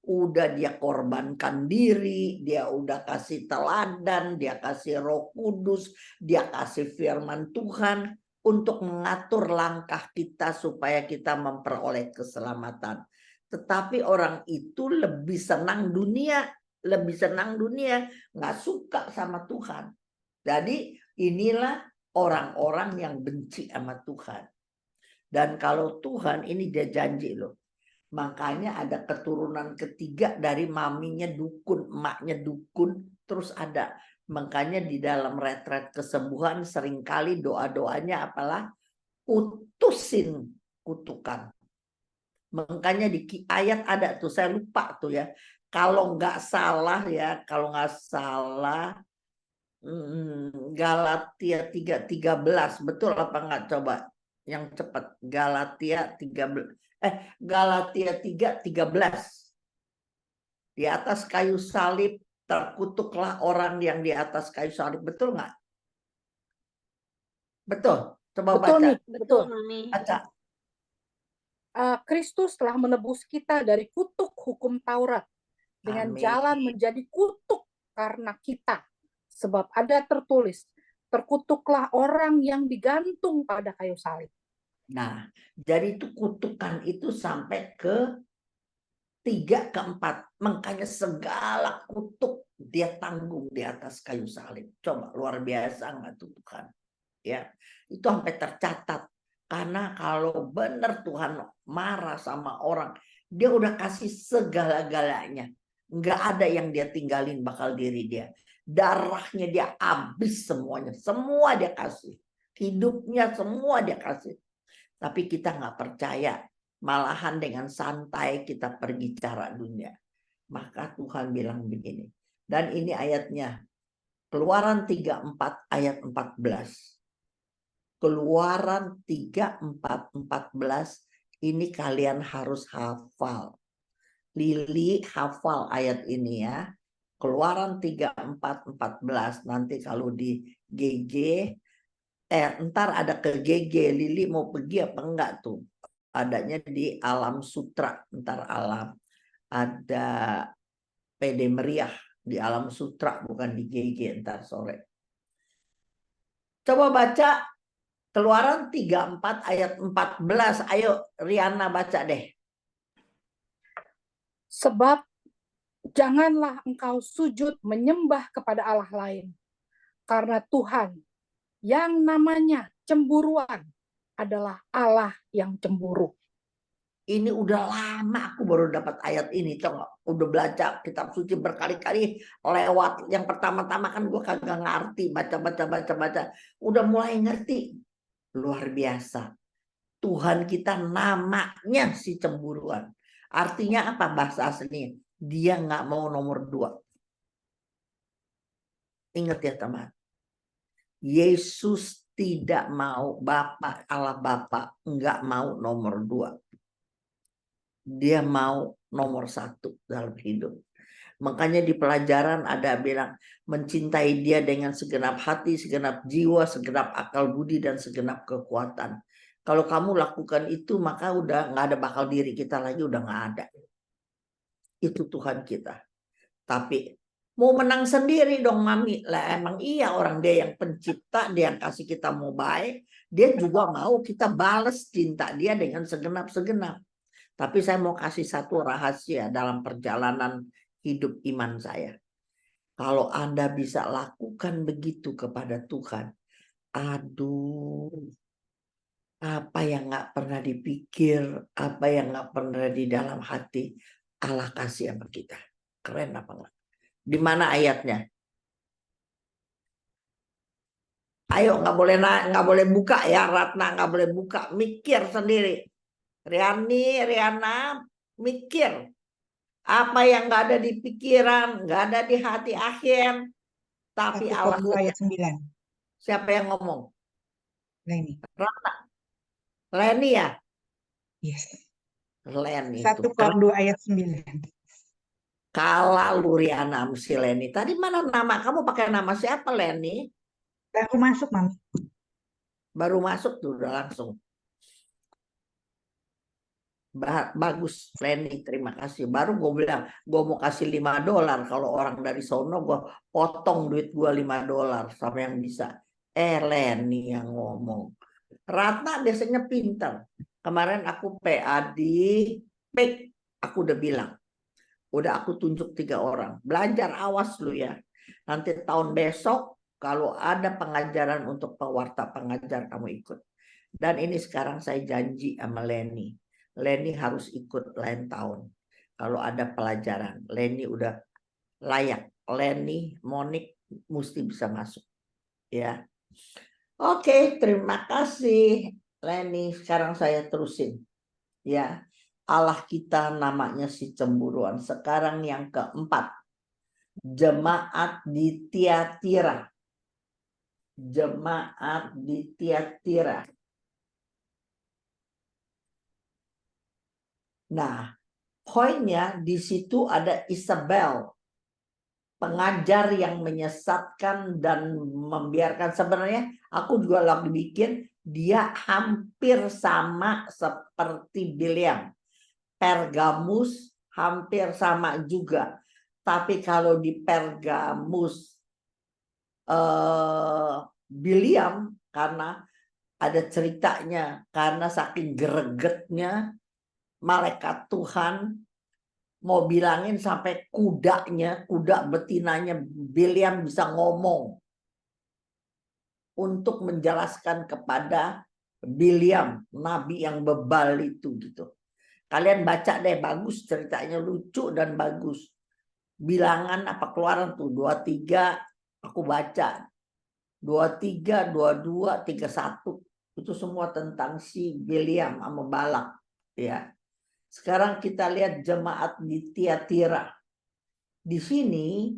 Udah dia korbankan diri, dia udah kasih teladan, dia kasih Roh Kudus, dia kasih firman Tuhan untuk mengatur langkah kita supaya kita memperoleh keselamatan. Tetapi orang itu lebih senang dunia, nggak suka sama Tuhan. Jadi inilah orang-orang yang benci sama Tuhan. Dan kalau Tuhan ini dia janji loh. Makanya ada keturunan ketiga dari maminya dukun, emaknya dukun, terus ada. Makanya di dalam retret kesembuhan seringkali doa-doanya apalah utusin kutukan. Makanya di ayat ada tuh, saya lupa tuh ya. Kalau nggak salah ya, Galatia 3:13, betul apa enggak, coba yang cepat. Galatia 3:13. Di atas kayu salib terkutuklah orang yang di atas kayu salib, betul enggak? Betul. Coba
Betul
baca.
nih, betul.
Baca.
Kristus telah menebus kita dari kutuk hukum Taurat dengan
Amin.
jalan menjadi kutuk karena kita. Sebab ada tertulis, terkutuklah orang yang digantung pada kayu salib.
Nah, jadi itu kutukan itu sampai ke 3 ke 4. Makanya segala kutuk dia tanggung di atas kayu salib. Coba luar biasa nggak tuh Tuhan? Ya, itu sampai tercatat. Karena kalau benar Tuhan marah sama orang, dia udah kasih segala-galanya. Nggak ada yang dia tinggalin bakal diri dia. Darahnya dia habis semuanya. Semua dia kasih. Hidupnya semua dia kasih. Tapi kita nggak percaya. Malahan dengan santai kita pergi cara dunia. Maka Tuhan bilang begini. Dan ini ayatnya. Keluaran 3:4 ayat 14. Keluaran 3:14 ini kalian harus hafal. Lili hafal ayat ini ya. Keluaran 3:14 nanti kalau di GG ntar ada ke GG Lili mau pergi apa enggak tuh adanya di Alam Sutra, ntar alam. Ada PD Meriah di Alam Sutra, bukan di GG, ntar sore. Coba baca Keluaran 34 ayat 14. Ayo Riana baca deh.
Sebab janganlah engkau sujud menyembah kepada Allah lain. Karena Tuhan yang namanya cemburuan adalah Allah yang cemburu.
Ini udah lama aku baru dapat ayat ini. Coba udah belajar kitab suci berkali-kali lewat. Yang pertama-tama kan gue kagak ngerti. Baca. Udah mulai ngerti. Luar biasa. Tuhan kita namanya si cemburuan. Artinya apa bahasa aslinya? Dia nggak mau nomor 2. Ingat ya teman. Yesus tidak mau, Allah Bapa nggak mau nomor 2. Dia mau nomor 1 dalam hidup. Makanya di pelajaran ada bilang mencintai dia dengan segenap hati, segenap jiwa, segenap akal budi, dan segenap kekuatan. Kalau kamu lakukan itu, maka udah nggak ada bakal diri kita lagi, udah nggak ada. Itu Tuhan kita. Tapi mau menang sendiri dong Mami. Lah emang iya, orang dia yang pencipta, dia yang kasih kita mau baik, dia juga mau kita balas cinta dia dengan segenap-segenap. Tapi saya mau kasih satu rahasia dalam perjalanan hidup iman saya. Kalau Anda bisa lakukan begitu kepada Tuhan, aduh, apa yang nggak pernah dipikir, apa yang nggak pernah di dalam hati, Allah kasih sama kita. Keren apa enggak? Di mana ayatnya? Ayo, nggak boleh buka ya, Ratna nggak boleh buka, mikir sendiri. Riana, mikir. Apa yang nggak ada di pikiran, nggak ada di hati akhir, tapi Allah.
1 ayat 9.
Siapa yang ngomong?
Leni.
Ratna. Leni ya?
Yes.
Leni
1
itu.
ayat 9.
Kalah lu Riana si Leni. Tadi mana nama? Kamu pakai nama siapa Leni?
Baru masuk, Mami.
Baru masuk tuh udah langsung. Bagus Leni, terima kasih. Baru gue bilang gue mau kasih $5. Kalau orang dari sono gue potong duit gue $5 sama yang bisa. Leni yang ngomong. Ratna biasanya pintar. Kemarin aku PA di PIK, aku udah bilang. Udah aku tunjuk 3 orang. Belajar, awas lu ya. Nanti tahun besok kalau ada pengajaran untuk pewarta pengajar kamu ikut. Dan ini sekarang saya janji sama Leni. Leni harus ikut lain tahun. Kalau ada pelajaran, Leni udah layak. Leni, Monik mesti bisa masuk. Ya. Oke, terima kasih Leni. Sekarang saya terusin. Ya. Allah kita namanya si cemburuan. Sekarang yang keempat. Jemaat di Tiatira. Jemaat di Tiatira. Nah, poinnya di situ ada Isabel, pengajar yang menyesatkan dan membiarkan. Sebenarnya aku juga lagi bikin, dia hampir sama seperti Biliam. Pergamus hampir sama juga. Tapi kalau di Pergamus Biliam, karena ada ceritanya, karena saking gregetnya malaikat Tuhan mau bilangin sampai kuda betinanya Biliam bisa ngomong untuk menjelaskan kepada Biliam, nabi yang bebal itu gitu. Kalian baca deh, bagus ceritanya, lucu dan bagus. Bilangan apa Keluaran tuh 23, aku baca 23, 22, 31 itu semua tentang si Biliam sama Balak ya. Sekarang kita lihat jemaat di Tiatira. Di sini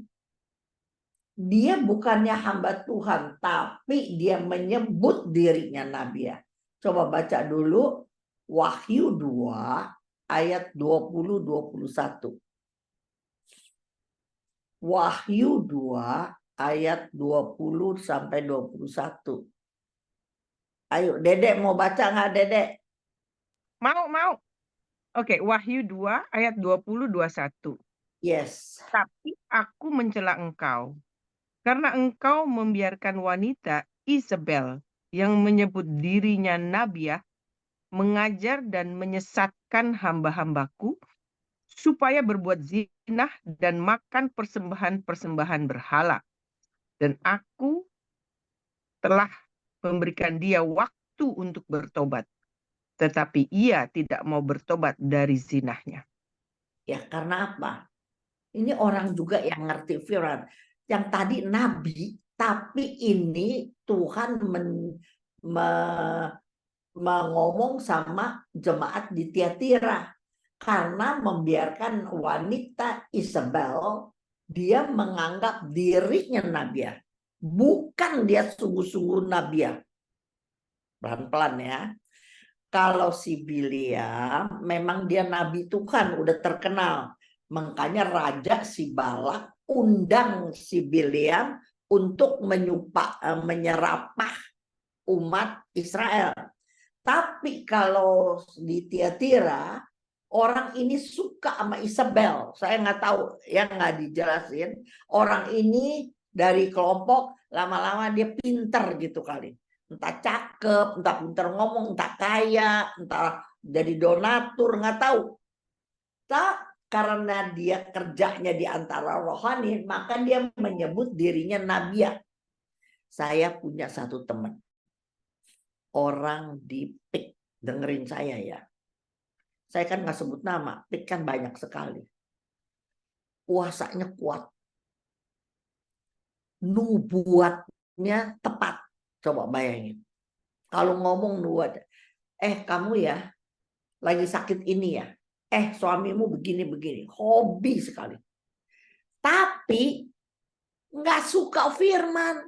dia bukannya hamba Tuhan, tapi dia menyebut dirinya nabi ya. Coba baca dulu Wahyu 2 ayat 20-21. Wahyu 2 ayat 20 sampai 21. Ayo Dedek mau baca nggak Dedek?
Mau. Oke, Wahyu 2 ayat 20-21.
Yes.
Tapi aku mencela engkau, karena engkau membiarkan wanita Isabel yang menyebut dirinya nabiah mengajar dan menyesatkan hamba-hambaku supaya berbuat zina dan makan persembahan-persembahan berhala. Dan aku telah memberikan dia waktu untuk bertobat, tetapi ia tidak mau bertobat dari zinahnya.
Ya, karena apa? Ini orang juga yang ngerti firman. Yang tadi nabi, tapi ini Tuhan mengomong sama jemaat di Tiatira. Karena membiarkan wanita Isabel, dia menganggap dirinya nabiah. Bukan dia sungguh-sungguh nabiah. Pelan-pelan ya. Kalau si Biliam, memang dia nabi Tuhan, udah terkenal. Makanya Raja si Balak undang si Biliam untuk menyerapah umat Israel. Tapi kalau di Tiatira, orang ini suka sama Isabel. Saya nggak tahu, ya nggak dijelasin. Orang ini dari kelompok, lama-lama dia pinter gitu kali. Entah cakep, entah pinter ngomong, entah kaya, entah jadi donatur, nggak tahu. Karena dia kerjanya di antara rohani, maka dia menyebut dirinya nabiah. Saya punya satu teman, orang di PIK, dengerin saya ya. Saya kan nggak sebut nama, PIK kan banyak sekali. Puasanya kuat. Nubuatnya tepat. Coba bayangin. Kalau ngomong nubuat, kamu ya lagi sakit ini ya. Suamimu begini-begini. Hobi sekali. Tapi nggak suka firman.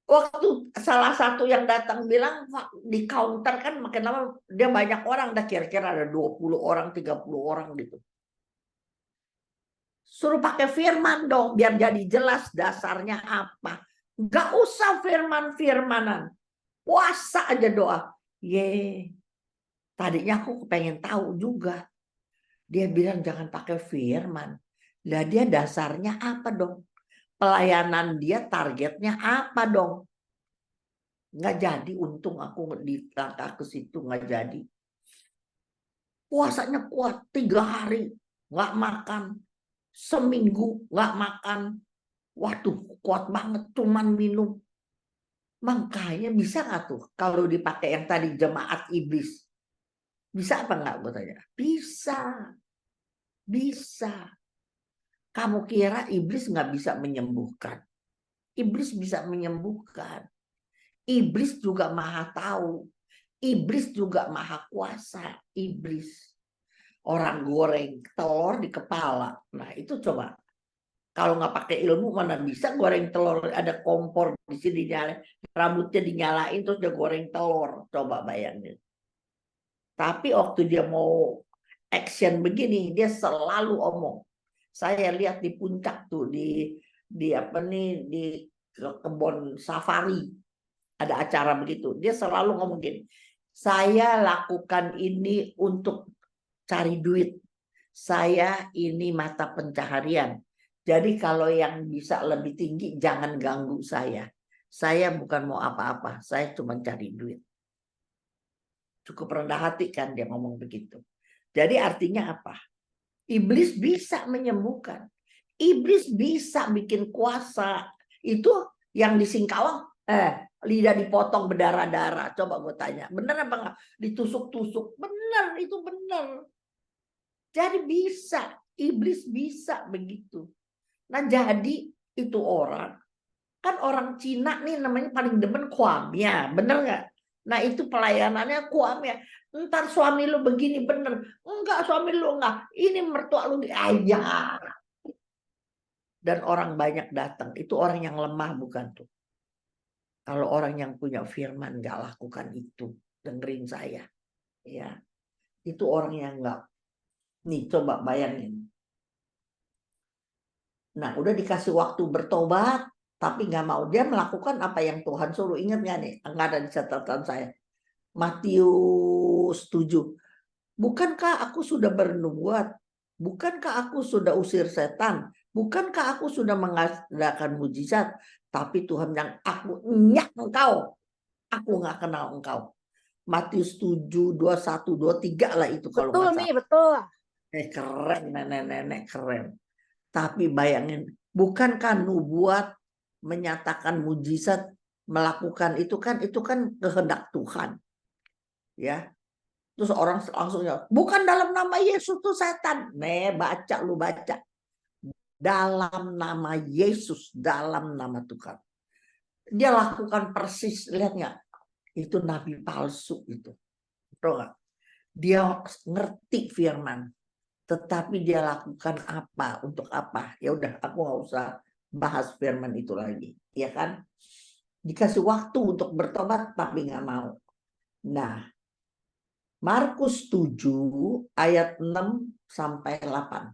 Waktu salah satu yang datang bilang di counter kan makin lama dia banyak orang, dah kira-kira ada 20 orang, 30 orang gitu. Suruh pakai firman dong biar jadi jelas dasarnya apa. Nggak usah firman-firmanan. Puasa aja doa. Tadinya aku pengen tahu juga. Dia bilang jangan pakai firman. Lah dia dasarnya apa dong? Pelayanan dia targetnya apa dong? Nggak jadi, untung aku dilangkah ke situ, nggak jadi. Puasanya kuat 3 hari, nggak makan. Seminggu nggak makan. Waduh, kuat banget, cuman minum. Makanya bisa nggak tuh kalau dipakai yang tadi jemaat iblis? Bisa apa nggak gue tanya? Bisa. Kamu kira iblis nggak bisa menyembuhkan? Iblis bisa menyembuhkan. Iblis juga maha tahu. Iblis juga maha kuasa. Iblis. Orang goreng telur di kepala. Nah itu coba. Kalau nggak pakai ilmu mana bisa goreng telur, ada kompor di sini dinyalain, rambutnya dinyalain terus dia goreng telur. Coba bayangin. Tapi waktu dia mau action begini, dia selalu omong. Saya lihat di puncak tuh di kebun safari ada acara begitu. Dia selalu ngomong gini, saya lakukan ini untuk cari duit. Saya ini mata pencaharian. Jadi kalau yang bisa lebih tinggi jangan ganggu saya. Saya bukan mau apa-apa, saya cuma cari duit. Cukup rendah hati kan dia ngomong begitu. Jadi artinya apa? Iblis bisa menyembuhkan. Iblis bisa bikin kuasa. Itu yang di Singkawang, lidah dipotong berdarah-darah. Coba gue tanya, benar apa enggak? Ditusuk-tusuk. Benar, itu benar. Jadi bisa, iblis bisa begitu. Nah jadi itu orang, kan orang Cina nih namanya paling demen kuamnya, bener nggak? Nah itu pelayanannya kuamnya. Ntar suami lu begini bener, enggak suami lu enggak, ini mertua lu ayah. Dan orang banyak datang, itu orang yang lemah bukan tuh. Kalau orang yang punya firman nggak lakukan itu, dengerin saya, ya itu orang yang nggak. Nih coba bayangin. Nah udah dikasih waktu bertobat, tapi nggak mau, dia melakukan apa yang Tuhan suruh. Ingat nggak nih? Nggak ada di catatan saya. Matius 7. Bukankah aku sudah bernubuat? Bukankah aku sudah usir setan? Bukankah aku sudah mengadakan mujizat? Tapi Tuhan bilang, aku nyak engkau. Aku nggak kenal engkau. Matius 7, 21, 23 lah itu kalau
Betul
nggak
nih,
salah.
betul.
Keren, nenek-nenek keren. Tapi bayangin, bukankah nubuat menyatakan mujizat, melakukan itu kan kehendak Tuhan. Ya. Terus orang langsung jawab, bukan dalam nama Yesus tuh setan. Baca lu baca. Dalam nama Yesus, dalam nama Tuhan. Dia lakukan persis, lihat nggak? Itu nabi palsu itu. Tahu nggak? Dia ngerti firman, tetapi dia lakukan apa? Untuk apa? Ya udah, aku nggak usah bahas firman itu lagi, ya kan? Dikasih waktu untuk bertobat, tapi nggak mau. Nah, Markus 7 ayat 6 sampai 8.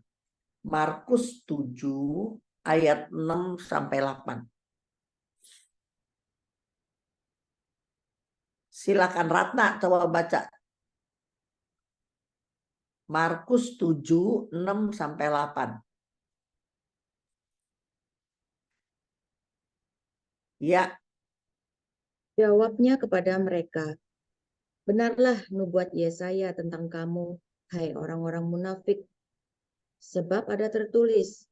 Markus 7 ayat 6 sampai 8. Silakan Ratna coba baca. Markus 7 6 sampai 8. Ya.
Jawabnya kepada mereka, benarlah nubuat Yesaya tentang kamu, hai orang-orang munafik. Sebab ada tertulis,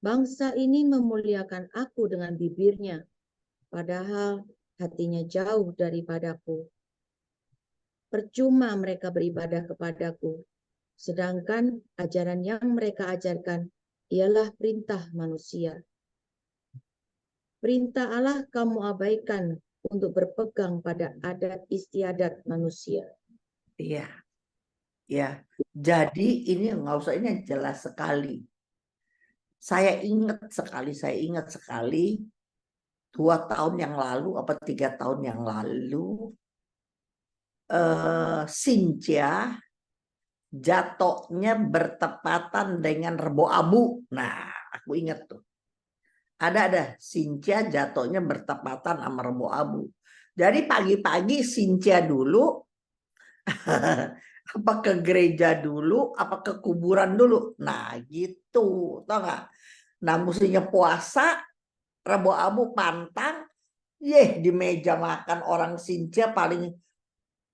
bangsa ini memuliakan aku dengan bibirnya, padahal hatinya jauh daripadaku. Percuma mereka beribadah kepadaku, sedangkan ajaran yang mereka ajarkan ialah perintah manusia. Perintah Allah kamu abaikan untuk berpegang pada adat istiadat manusia.
Iya. Ya. Jadi ini nggak usah, ini jelas sekali. Saya ingat sekali 2 tahun yang lalu apa 3 tahun yang lalu Cynthia jatuhnya bertepatan dengan Rebo Abu. Nah, aku ingat tuh. Ada Cynthia jatuhnya bertepatan sama Rebo Abu. Jadi pagi-pagi Cynthia dulu apa ke gereja dulu, apa ke kuburan dulu. Nah, gitu. Tahu nggak? Nah, mestinya puasa, Rebo Abu pantang, di meja makan orang Cynthia paling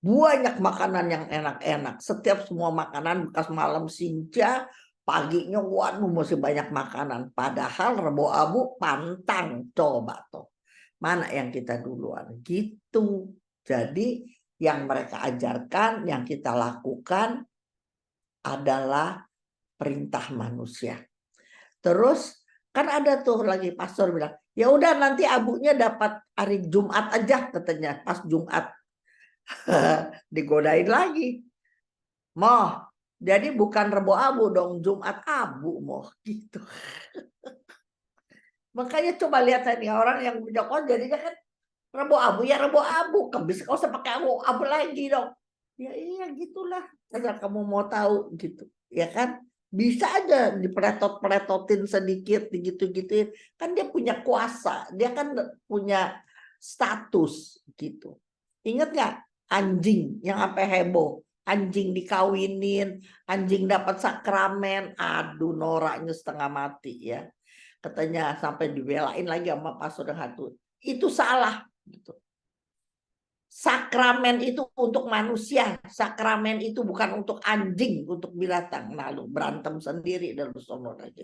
banyak makanan yang enak-enak. Setiap semua makanan bekas malam Cynthia, paginya waduh masih banyak makanan. Padahal Rebo Abu pantang. Coba tuh. Mana yang kita duluan? Gitu. Jadi yang mereka ajarkan, yang kita lakukan adalah perintah manusia. Terus kan ada tuh lagi pastor bilang, ya udah nanti abunya dapat hari Jumat aja katanya. Pas Jumat digodain lagi. Moh, jadi bukan Rebo Abu dong, Jumat Abu moh gitu. Makanya coba lihat nih orang yang punya jadinya kan Rebo Abu ya Rebo Abu, bisa kau usah pakai abu lagi dong. Ya iya gitulah. Asal kamu mau tahu gitu, ya kan? Bisa aja dipeletot-peletotin sedikit, digitu-gituin. Kan dia punya kuasa, dia kan punya status gitu. Ingat nggak anjing yang sampai heboh? Anjing dikawinin, anjing dapat sakramen. Aduh, noraknya setengah mati ya. Katanya sampai dibelain lagi sama pastor Hatu. Itu salah. Gitu. Sakramen itu untuk manusia, sakramen itu bukan untuk anjing, untuk binatang. Lalu berantem sendiri dan sono aja.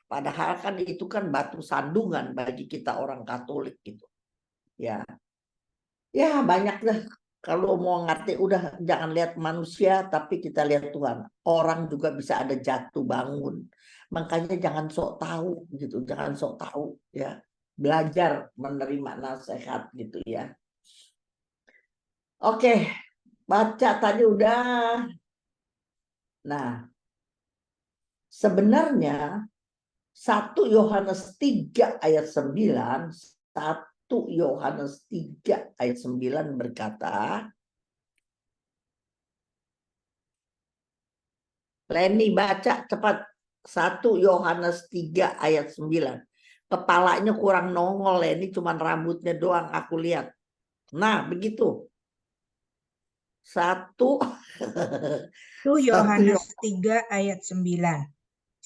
Padahal kan itu kan batu sandungan bagi kita orang Katolik gitu. Ya, ya banyak deh. Kalau mau ngerti udah jangan lihat manusia tapi kita lihat Tuhan. Orang juga bisa ada jatuh bangun. Makanya jangan sok tahu gitu, jangan sok tahu ya. Belajar menerima nasihat gitu ya. Oke, baca tadi udah. Nah, sebenarnya 1 Yohanes 3 ayat 9, 1 Yohanes 3 ayat 9 berkata, Leni baca cepat, 1 Yohanes 3 ayat 9. Kepalanya kurang nongol, Leni cuman rambutnya doang aku lihat. Nah, begitu. 1
Itu
1
Yohanes 3 ayat 9.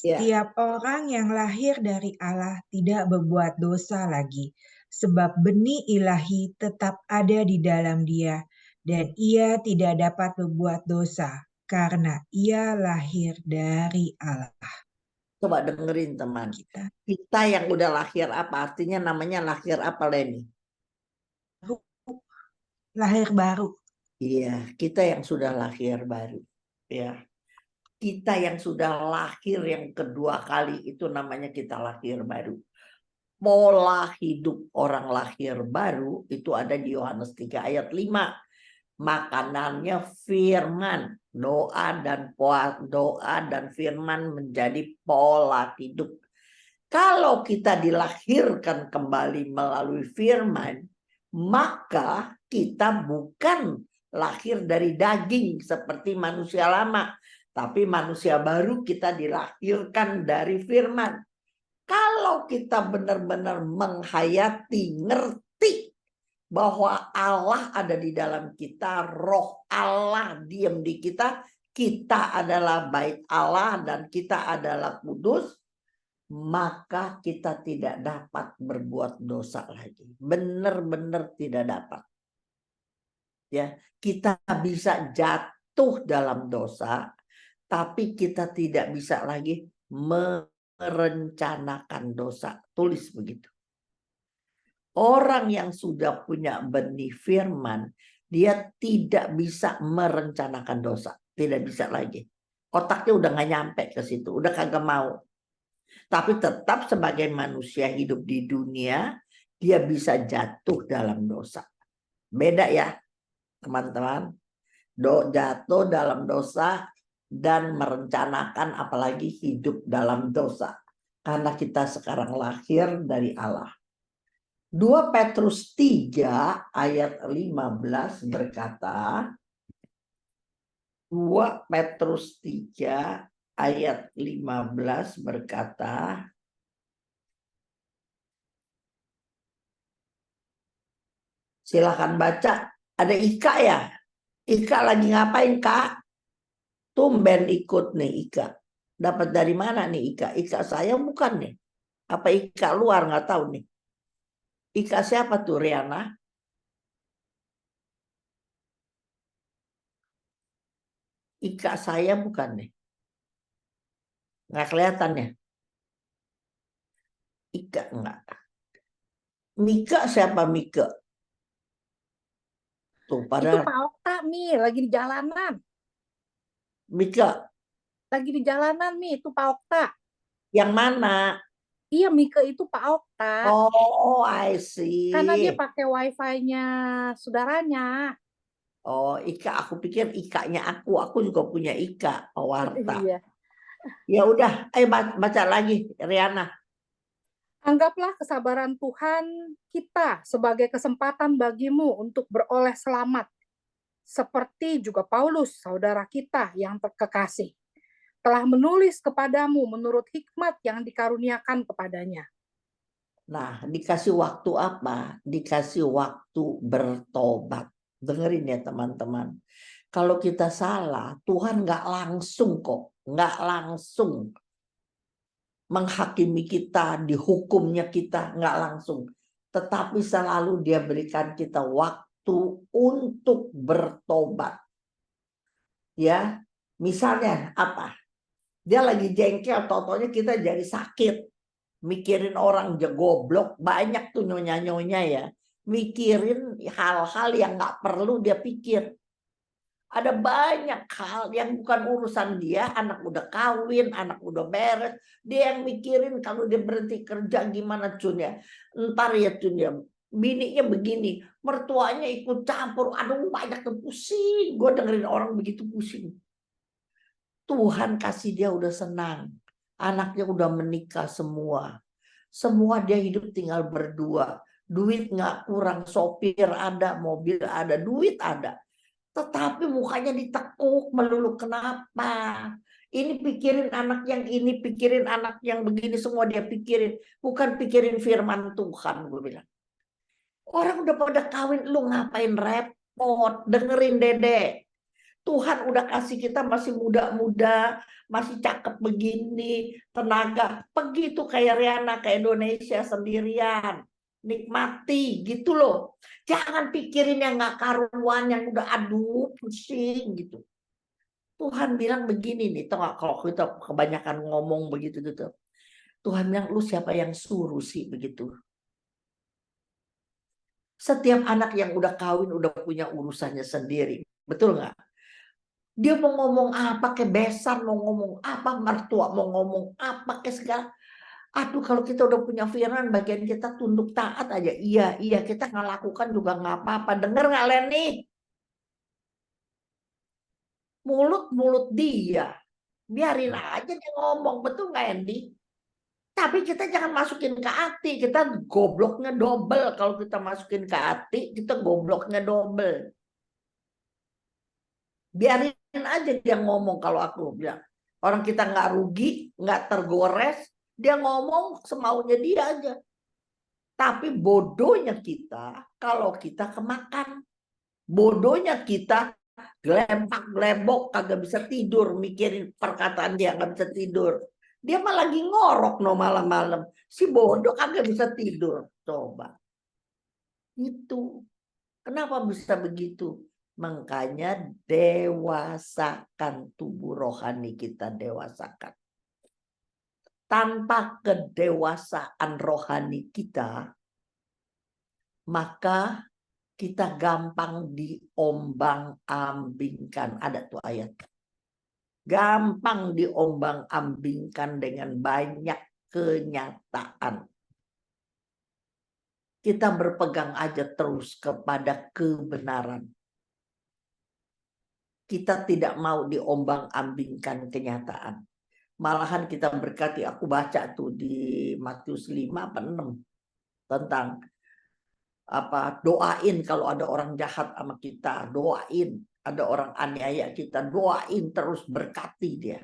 ya.
Setiap orang yang lahir dari Allah tidak berbuat dosa lagi, sebab benih ilahi tetap ada di dalam dia, dan ia tidak dapat berbuat dosa, karena ia lahir dari Allah.
Coba dengerin teman.
Kita
Kita yang udah lahir apa? Artinya namanya lahir apa, Leni?
lahir baru.
Iya, kita yang sudah lahir baru. Ya. Kita yang sudah lahir yang kedua kali itu namanya kita lahir baru. Pola hidup orang lahir baru itu ada di Yohanes 3 ayat 5. Makanannya firman, doa dan firman menjadi pola hidup. Kalau kita dilahirkan kembali melalui firman, maka kita bukan lahir dari daging seperti manusia lama, tapi manusia baru kita dilahirkan dari firman. Kalau kita benar-benar menghayati, ngerti bahwa Allah ada di dalam kita, roh Allah diam di kita, kita adalah bait Allah dan kita adalah kudus, maka kita tidak dapat berbuat dosa lagi. Benar-benar tidak dapat. Ya, kita bisa jatuh dalam dosa, tapi kita tidak bisa lagi merencanakan dosa. Tulis begitu. Orang yang sudah punya benih firman, dia tidak bisa merencanakan dosa. Tidak bisa lagi. Otaknya udah gak nyampe ke situ. Udah kagak mau. Tapi tetap sebagai manusia hidup di dunia, dia bisa jatuh dalam dosa. Beda ya, teman-teman. Jatuh dalam dosa dan merencanakan apalagi hidup dalam dosa. Karena kita sekarang lahir dari Allah. 2 Petrus 3 ayat 15 berkata, 2 Petrus 3 ayat 15 berkata, silakan baca. Ada Ika ya? Ika lagi ngapain, Kak? Tumben ikut nih Ika. Dapat dari mana nih Ika? Ika saya bukan nih. Apa Ika luar nggak tahu nih. Ika siapa tuh, Riana? Ika saya bukan nih. Nggak kelihatan ya? Ika enggak. Mika siapa Mika? Tuh
Itu
pada
Pak Okta, Mi, lagi di jalanan.
Mika
Lagi di jalanan, Mi, itu Pak Okta.
yang mana?
Iya, Mika itu Pak Okta.
Oh, I see.
Karena dia pakai wifi-nya saudaranya.
Oh, Ika, aku pikir Ikanya aku juga punya Ika, pewarta.
Iya.
Ya udah, ayo baca lagi, Riana.
Anggaplah kesabaran Tuhan kita sebagai kesempatan bagimu untuk beroleh selamat. Seperti juga Paulus, saudara kita yang terkekasih, telah menulis kepadamu menurut hikmat yang dikaruniakan kepadanya.
Nah, dikasih waktu apa? Dikasih waktu bertobat. Dengerin ya teman-teman. Kalau kita salah, Tuhan nggak langsung kok. Nggak langsung menghakimi kita, dihukumnya kita. Nggak langsung. Tetapi selalu dia berikan kita waktu untuk bertobat. Ya, misalnya apa? Dia lagi jengkel, totonya kita jadi sakit. Mikirin orang goblok, banyak tuh nyonya-nyonya ya. Mikirin hal-hal yang nggak perlu dia pikir. Ada banyak hal yang bukan urusan dia, anak udah kawin, anak udah beres. Dia yang mikirin kalau dia berhenti kerja gimana Cun ya. Ntar ya Cun ya, bininya begini, mertuanya ikut campur. Aduh banyak tuh pusing, gue dengerin orang begitu pusing. Tuhan kasih dia udah senang. Anaknya udah menikah semua. Semua dia hidup tinggal berdua. Duit nggak kurang, sopir ada, mobil ada, duit ada. Tetapi mukanya ditekuk melulu. Kenapa? Ini pikirin anak yang ini, pikirin anak yang begini, semua dia pikirin. Bukan pikirin firman Tuhan, gue bilang. Orang udah pada kawin, lu ngapain repot? Dengerin Dede. Tuhan udah kasih kita masih muda-muda, masih cakep begini, tenaga. Pergi tuh kayak Riana ke Indonesia sendirian. Nikmati gitu loh. Jangan pikirin yang gak karuan, yang udah aduh pusing gitu. Tuhan bilang begini nih, tau gak, kalau kita kebanyakan ngomong begitu gitu. Tuhan bilang, lu siapa yang suruh sih begitu? Setiap anak yang udah kawin udah punya urusannya sendiri. Betul nggak? Dia mau ngomong apa ke besan, mau ngomong apa, mertua mau ngomong apa ke segala. Aduh, kalau kita udah punya firman, bagian kita tunduk taat aja. Iya, kita nggak lakukan juga nggak apa-apa. Dengar nggak Leni? Mulut dia. Biarin aja dia ngomong. Betul nggak Andy? Tapi kita jangan masukin ke hati. Kita gobloknya double. Kalau kita masukin ke hati, kita gobloknya double. Biarin aja dia ngomong. Kalau aku bilang orang kita nggak rugi, nggak tergores, dia ngomong semaunya dia aja. Tapi bodohnya kita kalau kita kemakan. Bodohnya kita gelempak-gelembok, kagak bisa tidur, mikirin perkataan dia, nggak bisa tidur. Dia malah lagi ngorok no malam-malam. Si bodoh kagak bisa tidur. Coba. Itu. Kenapa bisa begitu? Makanya dewasakan tubuh rohani kita, dewasakan. Tanpa kedewasaan rohani kita, maka kita gampang diombang-ambingkan. Ada tuh ayat. Gampang diombang-ambingkan dengan banyak kenyataan. Kita berpegang aja terus kepada kebenaran. Kita tidak mau diombang-ambingkan kenyataan. Malahan kita berkati, aku baca tuh di Matius 5 apa 6 tentang apa, doain kalau ada orang jahat sama kita, doain. Ada orang aniaya kita, doain terus, berkati dia.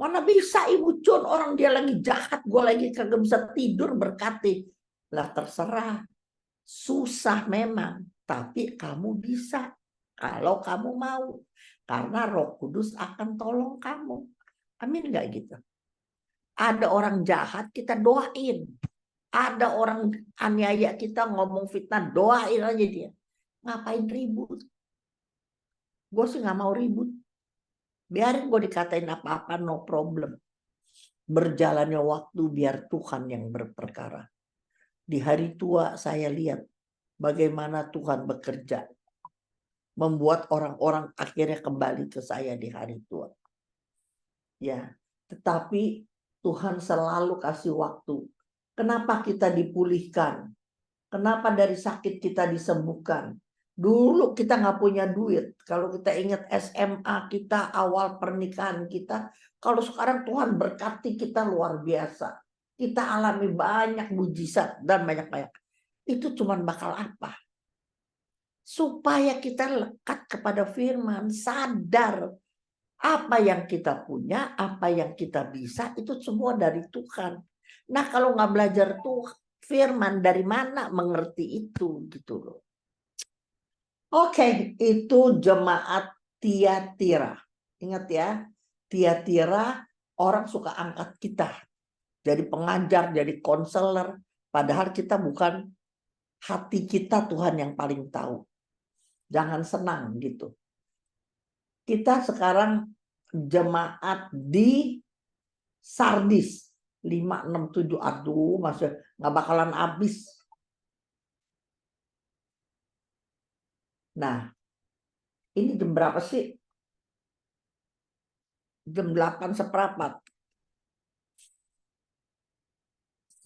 Mana bisa Ibu Cun, orang dia lagi jahat, gue lagi kagak bisa tidur, berkati. Lah terserah, susah memang, tapi kamu bisa kalau kamu mau, karena Roh Kudus akan tolong kamu. Amin nggak gitu? Ada orang jahat, kita doain. Ada orang aniaya kita ngomong fitnah, doain aja dia. Ngapain ribut? Gue sih nggak mau ribut. Biarin gue dikatain apa-apa, no problem. Berjalannya waktu biar Tuhan yang berperkara. Di hari tua saya lihat bagaimana Tuhan bekerja. Membuat orang-orang akhirnya kembali ke saya di hari tua. Ya, tetapi Tuhan selalu kasih waktu. Kenapa kita dipulihkan? Kenapa dari sakit kita disembuhkan? Dulu kita nggak punya duit. Kalau kita ingat SMA kita, awal pernikahan kita. Kalau sekarang Tuhan berkati kita luar biasa. Kita alami banyak mujizat dan banyak-banyak. Itu cuman bakal apa? Supaya kita lekat kepada firman, sadar apa yang kita punya, apa yang kita bisa, itu semua dari Tuhan. Nah, kalau nggak belajar tuh firman, dari mana mengerti itu gitu loh. Oke, itu jemaat Tiatira. Ingat ya, Tiatira orang suka angkat kita. Jadi pengajar, jadi konselor. Padahal kita bukan, hati kita Tuhan yang paling tahu. Jangan senang gitu. Kita sekarang jemaat di Sardis 5, 6, 7. Aduh, masih nggak bakalan habis. Nah, ini jam berapa sih? Jam 8 seperempat.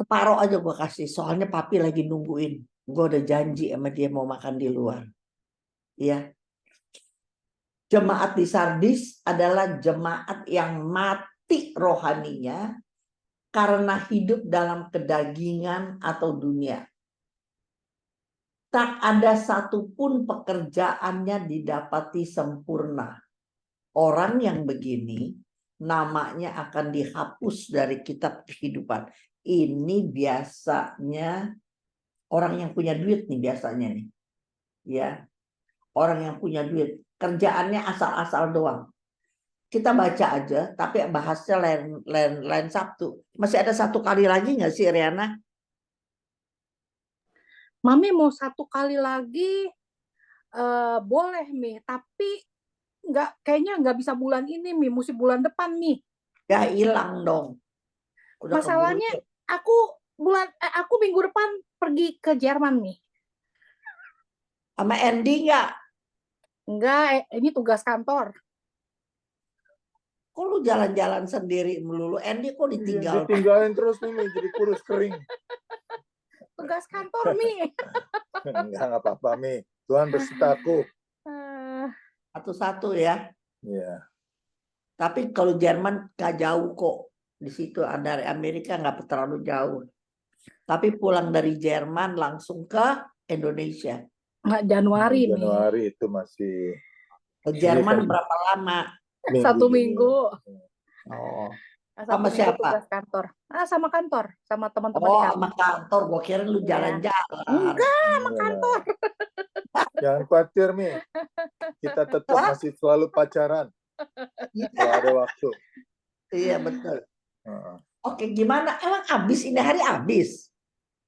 Separuh aja gue kasih, soalnya papi lagi nungguin. Gue udah janji sama dia mau makan di luar. Ya. Jemaat di Sardis adalah jemaat yang mati rohaninya karena hidup dalam kedagingan atau dunia. Tak ada satupun pekerjaannya didapati sempurna. Orang yang begini namanya akan dihapus dari kitab kehidupan. Ini biasanya orang yang punya duit nih biasanya nih. Ya. Orang yang punya duit. Kerjaannya asal-asal doang. Kita baca aja, tapi bahasnya lain Sabtu. Masih ada 1 kali lagi nggak sih, Riana?
Mami mau 1 kali lagi, boleh Mi, tapi kayaknya nggak bisa bulan ini Mi, mesti bulan depan Mi.
Ya hilang dong. Udah
Masalahnya
keburu.
aku minggu depan pergi ke Jerman Mi.
Sama Andy nggak?
Enggak, ini tugas kantor.
Kok lu jalan-jalan sendiri melulu? Andy kok ditinggal?
Ditinggalin terus nih, Mi, jadi kurus kering.
Tugas kantor Mi.
Enggak apa-apa, Mi. Tuhan bersertaku.
Satu-satu ya.
Iya.
Tapi kalau Jerman nggak jauh kok. Di situ dari Amerika nggak terlalu jauh. Tapi pulang dari Jerman langsung ke Indonesia.
Nggak Januari Mi.
Januari itu masih.
Ke Jerman berapa lama?
1 minggu.
Oh.
1
Sama
minggu
siapa?
tugas kantor. Sama kantor, sama teman-teman di
Oh,
kantor.
sama kantor. Gua kira lu
Iya.
jalan-jalan.
Enggak, sama kantor.
Jangan khawatir, Mi. Kita tetap masih selalu pacaran. Kalau ada waktu.
Iya, betul. Oke, gimana? Emang ini hari habis?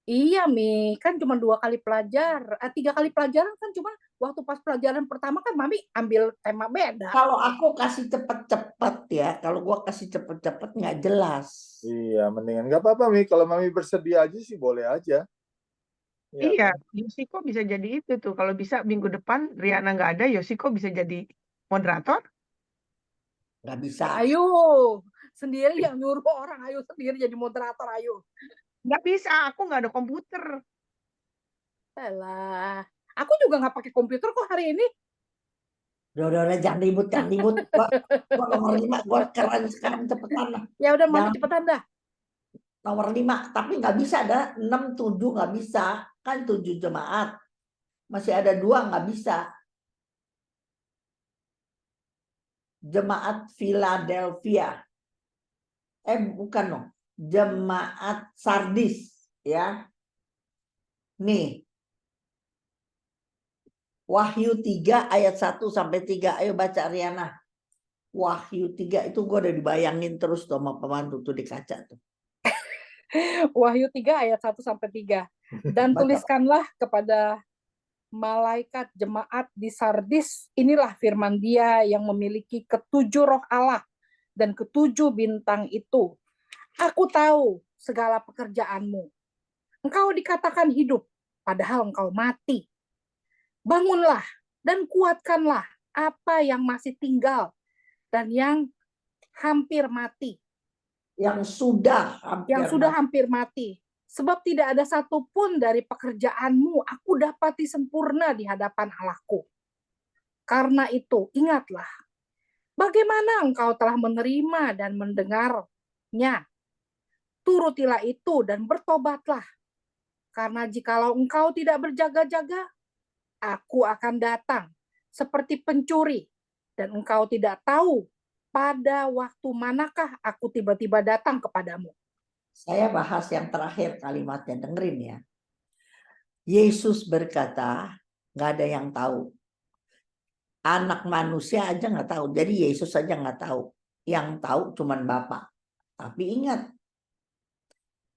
Iya Mi, kan cuma 2 kali 3 kali pelajaran kan cuma waktu pas pelajaran pertama kan Mami ambil tema beda.
Kalau aku kasih cepet-cepet ya, kalau gua kasih cepet-cepet nggak jelas.
Iya, mendingan. Nggak apa-apa, Mi. Kalau Mami bersedia aja sih, boleh aja.
Iya,
kan?
Yoshiko bisa jadi itu tuh. Kalau bisa minggu depan Riana nggak ada, Yoshiko bisa jadi moderator.
Nggak bisa.
Ayo, sendiri yang nyuruh orang, ayo sendiri jadi moderator, ayo.
Nggak bisa, aku nggak ada komputer.
Alah, aku juga nggak pakai komputer kok hari ini.
Udah, jangan ribut. Gua nomor 5, gua keren sekarang cepetan lah.
Ya udah, Mami cepetan dah.
Nomor 5, tapi nggak bisa dah. 6, 7 nggak bisa. Kan 7 jemaat. Masih ada 2 nggak bisa. Jemaat Philadelphia. Bukan dong. Jemaat Sardis. Ya. Nih. Wahyu 3 ayat 1-3. Ayo baca Riana. Wahyu 3 itu gue udah dibayangin terus tuh sama pembantu tuh di kaca tuh.
Wahyu 3 ayat 1-3. Dan tuliskanlah kepada malaikat jemaat di Sardis, inilah firman Dia yang memiliki 7 roh Allah dan 7 bintang itu. Aku tahu segala pekerjaanmu. Engkau dikatakan hidup, padahal engkau mati. Bangunlah dan kuatkanlah apa yang masih tinggal dan yang hampir mati.
Yang sudah
hampir mati. Sebab tidak ada satupun dari pekerjaanmu aku dapati sempurna di hadapan Allahku. Karena itu, ingatlah, bagaimana engkau telah menerima dan mendengarnya. Turutilah itu dan bertobatlah. Karena jikalau engkau tidak berjaga-jaga, aku akan datang seperti pencuri, dan engkau tidak tahu pada waktu manakah aku tiba-tiba datang kepadamu.
Saya bahas yang terakhir kalimatnya, dengerin ya. Yesus berkata, nggak ada yang tahu. Anak manusia aja nggak tahu. Jadi Yesus aja nggak tahu. Yang tahu cuman Bapa. Tapi ingat,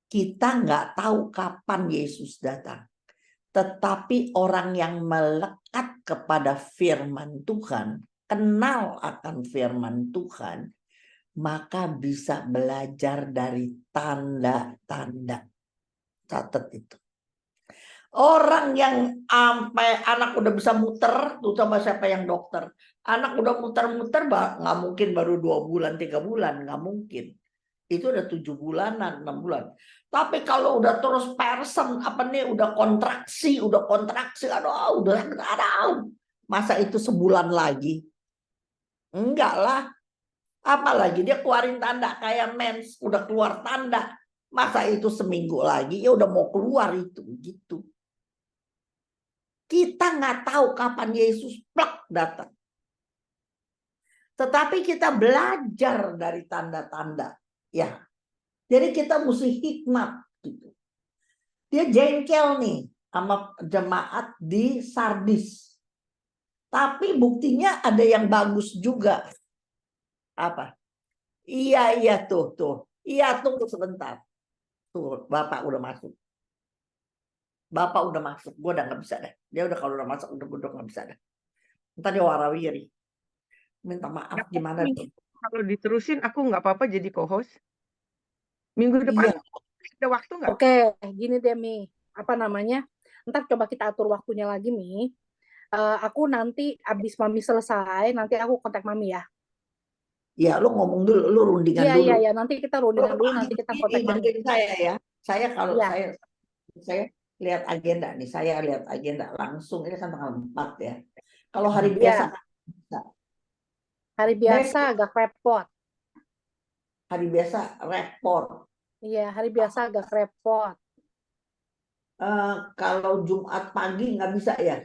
kita nggak tahu kapan Yesus datang. Tetapi orang yang melekat kepada firman Tuhan, kenal akan firman Tuhan, maka bisa belajar dari tanda-tanda. Catat itu. Orang yang sampai anak udah bisa muter, tuh coba siapa yang dokter. Anak udah muter-muter, nggak mungkin baru 2 bulan, 3 bulan, nggak mungkin. Itu udah 7 bulanan, 6 bulan. Tapi kalau udah terus person, udah kontraksi, aduh, masa itu sebulan lagi? Enggak lah. Apalagi dia keluarin tanda kayak mens, udah keluar tanda. Masa itu seminggu lagi, ya udah mau keluar itu, gitu. Kita nggak tahu kapan Yesus plak datang. Tetapi kita belajar dari tanda-tanda. Ya, jadi kita mesti hikmat gitu. Dia jengkel nih sama jemaat di Sardis. Tapi buktinya ada yang bagus juga. Apa? Iya tuh. Iya, tunggu sebentar. Tuh, Bapak udah masuk. Gue udah nggak bisa deh. Dia udah kalau udah masuk udah nggak bisa deh. Ntar dia warawiri. Minta maaf gimana tuh?
Kalau diterusin aku nggak apa-apa jadi co-host. Minggu depan
Iya.
ada waktu nggak?
Oke, gini deh Mi. Apa namanya? Ntar coba kita atur waktunya lagi Mi. Aku nanti abis Mami selesai, nanti aku kontak Mami ya.
Iya, lu ngomong dulu, lu rundingan dulu.
Iya, nanti kita rundingan dulu, nanti kita kontak Mami.
Dengerin saya ya. Saya kalau
Iya.
saya lihat agenda nih, saya lihat agenda langsung, ini kan tanggal 4 ya. Kalau hari biasa bisa.
Hari biasa agak repot.
Hari biasa repot.
Iya, hari biasa agak repot.
Kalau Jumat pagi nggak bisa ya?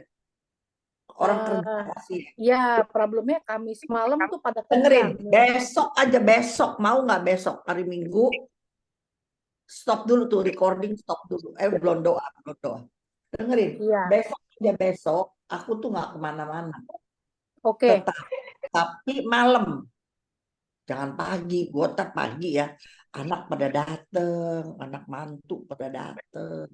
Orang kerja sih.
Ya, problemnya Kamis malam tuh pada
Dengerin,
kerja.
besok mau nggak besok hari Minggu? Stop dulu tuh recording, stop dulu. Belum doa. Dengerin,
Iya.
besok aku tuh nggak kemana-mana.
Oke.
Tapi malam, jangan pagi. Gue tak pagi ya. Anak pada dateng, anak mantu pada dateng.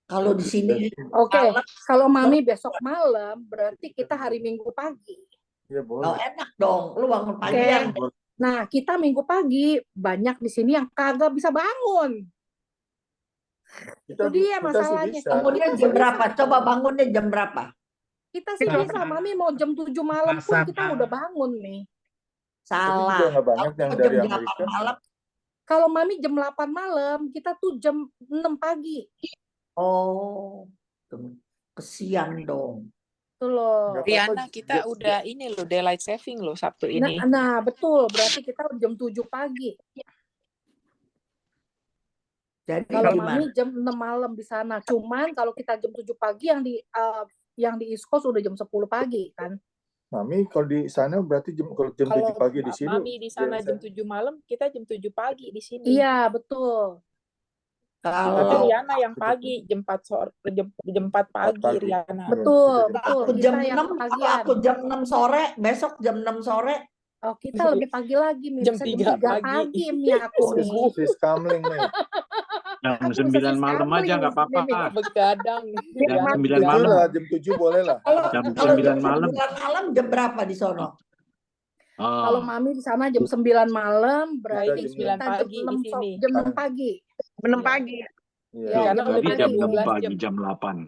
Kalau di sini,
Oke, kalau Mami besok malam, berarti kita hari Minggu pagi.
Ya
oh,
boleh.
enak dong. Lu bangun pagi
Oke.
ya.
Nah, kita Minggu pagi banyak di sini yang kagak bisa bangun. Itu dia masalahnya.
Bangunnya jam berapa? Coba bangunnya jam berapa?
Kita sih bisa, Mami mau jam 7 malam pun kita udah bangun nih.
Salah.
Nggak banyak yang
Kalau
dari
jam 8
Amerika.
malam.
Kalau Mami jam 8 malam, kita tuh jam 6 pagi.
Oh, kesian dong.
Betul loh.
Riana, kita udah ini loh, daylight saving loh Sabtu ini.
Nah, betul. Berarti kita jam 7 pagi.
Jadi
kalau
gimana?
Mami jam 6 malam di sana. Cuman kalau kita jam 7 pagi yang di East Coast udah jam 10 pagi kan.
Mami kalau di sana berarti jam 7 pagi di sini.
Mami di sana jam 7 malam, kita jam 7 pagi di sini.
Iya, betul.
Tapi Riana yang pagi, jam 4 sore, jam 4 pagi Riana.
Betul.
Aku jam 6, kalau aku jam 6 sore, besok jam 6 sore.
Oh, kita lebih pagi lagi, Mi.
Jam 3
pagi, Mi, aku, Mi.
Sis kamling, Mi.
Jam 9 malam aja nggak apa-apa.
Begadang.
Jam 9
7
malam.
lah, jam 7 boleh lah.
Jam
Kalau
9 malam.
9 malam jam berapa di sono?
Kalau Mami di sana jam 9 malam, berarti
jam 9 pagi di sini.
Jam 6 pagi.
6 pagi.
Ya,
karena
Tadi
lebih
jam 6
12
pagi,
jam.
jam 8.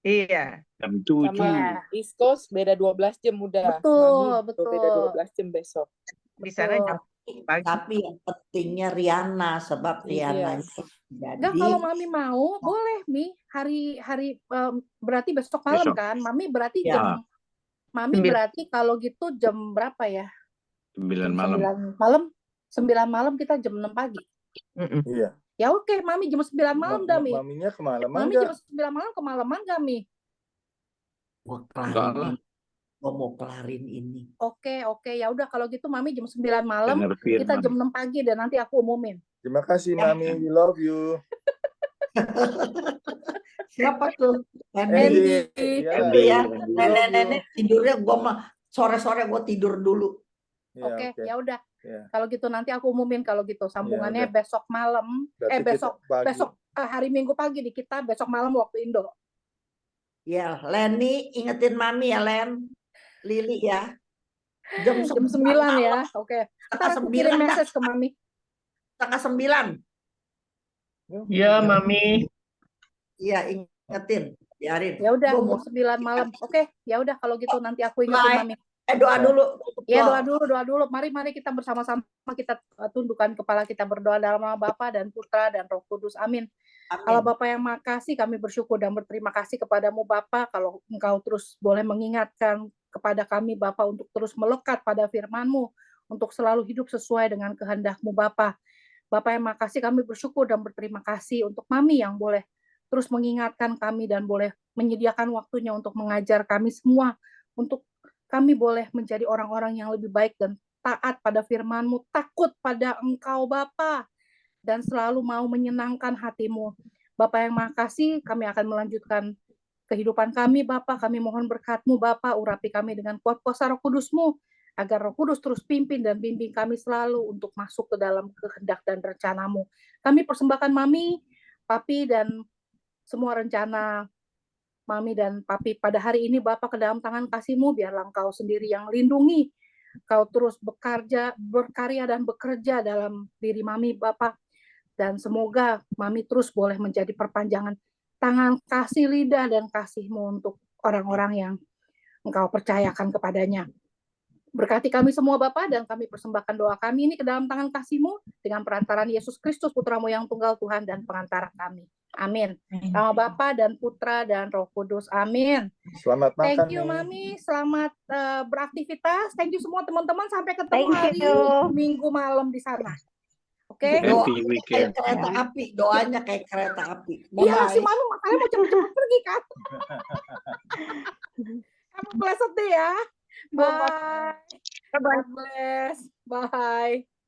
Iya.
Jam 7.
Sama East Coast beda 12 jam udah.
Betul,
Mami beda 12 jam besok.
Di sana jam pagi.
Tapi yang pentingnya Riana, sebab Riana
Enggak, kalau Mami mau boleh Mi hari berarti besok malam kan. Mami berarti
Ya.
Mami berarti kalau gitu jam berapa ya?
9 malam.
9 malam kita jam 6 pagi.
Iya.
Ya oke, Mami jam 9 malam dah, Mi.
Maminya kemalaman
Mami
nggak?
jam 9 malam kemalaman gak, Mi?
Gua mau kelarin ini.
Oke, ya udah kalau gitu Mami jam 9 malam,
Bener,
kita
Firman.
jam 6 pagi dan nanti aku umumin.
Terima kasih, Mami. We love you.
Siapa tuh?
Andy.
Andy ya. Nenek-nenek tidurnya gua mah sore-sore gua tidur dulu.
Oke, ya udah.
Ya.
Kalau gitu nanti aku umumin kalau gitu sambungannya
udah.
besok malam.
Berarti
Besok
kita pagi.
besok hari Minggu pagi di kita, besok malam waktu Indo.
Ya, Leni ingetin Mami ya, Len. Lili ya.
Jam 9 ya. Oke. Ntar aku kirim message ke Mami.
8:30.
Iya, Mami.
Iya, ingetin. Biarin.
Ya udah,
Gua mau
jam 9 malam. Oke, ya udah kalau gitu nanti aku ingetin Mami.
doa dulu.
Ya, doa dulu. Mari kita bersama-sama kita tundukkan kepala kita berdoa dalam nama Bapa dan Putra dan Roh Kudus. Amin. Allah Bapa yang makasih, kami bersyukur dan berterima kasih kepadamu Bapa, kalau Engkau terus boleh mengingatkan kepada kami Bapa untuk terus melekat pada firman-Mu, untuk selalu hidup sesuai dengan kehendak-Mu Bapa. Bapa yang makasih, kami bersyukur dan berterima kasih untuk Mami yang boleh terus mengingatkan kami dan boleh menyediakan waktunya untuk mengajar kami semua, untuk kami boleh menjadi orang-orang yang lebih baik dan taat pada firman-Mu, takut pada Engkau Bapa, dan selalu mau menyenangkan hati-Mu. Bapa yang makasih, kami akan melanjutkan kehidupan kami, Bapa. Kami mohon berkat-Mu, Bapa. Urapi kami dengan kuat kuasa Roh Kudus-Mu, agar Roh Kudus terus pimpin dan bimbing kami selalu untuk masuk ke dalam kehendak dan rencana-Mu. Kami persembahkan Mami, Papi, dan semua rencana Mami dan Papi pada hari ini, Bapa, ke dalam tangan kasih-Mu. Biarlah Engkau sendiri yang lindungi. Kau terus berkarya dan bekerja dalam diri Mami, Bapa. Dan semoga Mami terus boleh menjadi perpanjangan tangan kasih, lidah, dan kasih-Mu untuk orang-orang yang Engkau percayakan kepadanya. Berkati kami semua, Bapa, dan kami persembahkan doa kami ini ke dalam tangan kasih-Mu dengan perantaraan Yesus Kristus, Putra-Mu yang tunggal Tuhan dan pengantara kami. Amin. Nama Bapa dan Putra dan Roh Kudus. Amin.
Selamat makan.
Thank you,
nih.
Mami. Selamat beraktivitas. Thank you semua teman-teman. Sampai ketemu
Thank
hari
you.
Minggu malam di sana. Oke?
Doa
Happy weekend.
kayak kereta api, doanya kayak kereta api.
Iya, si
Bye-bye.
Mami makanya mau cepet-cepet pergi kan. Have a blessed day ya. Bye. God bless. Bye.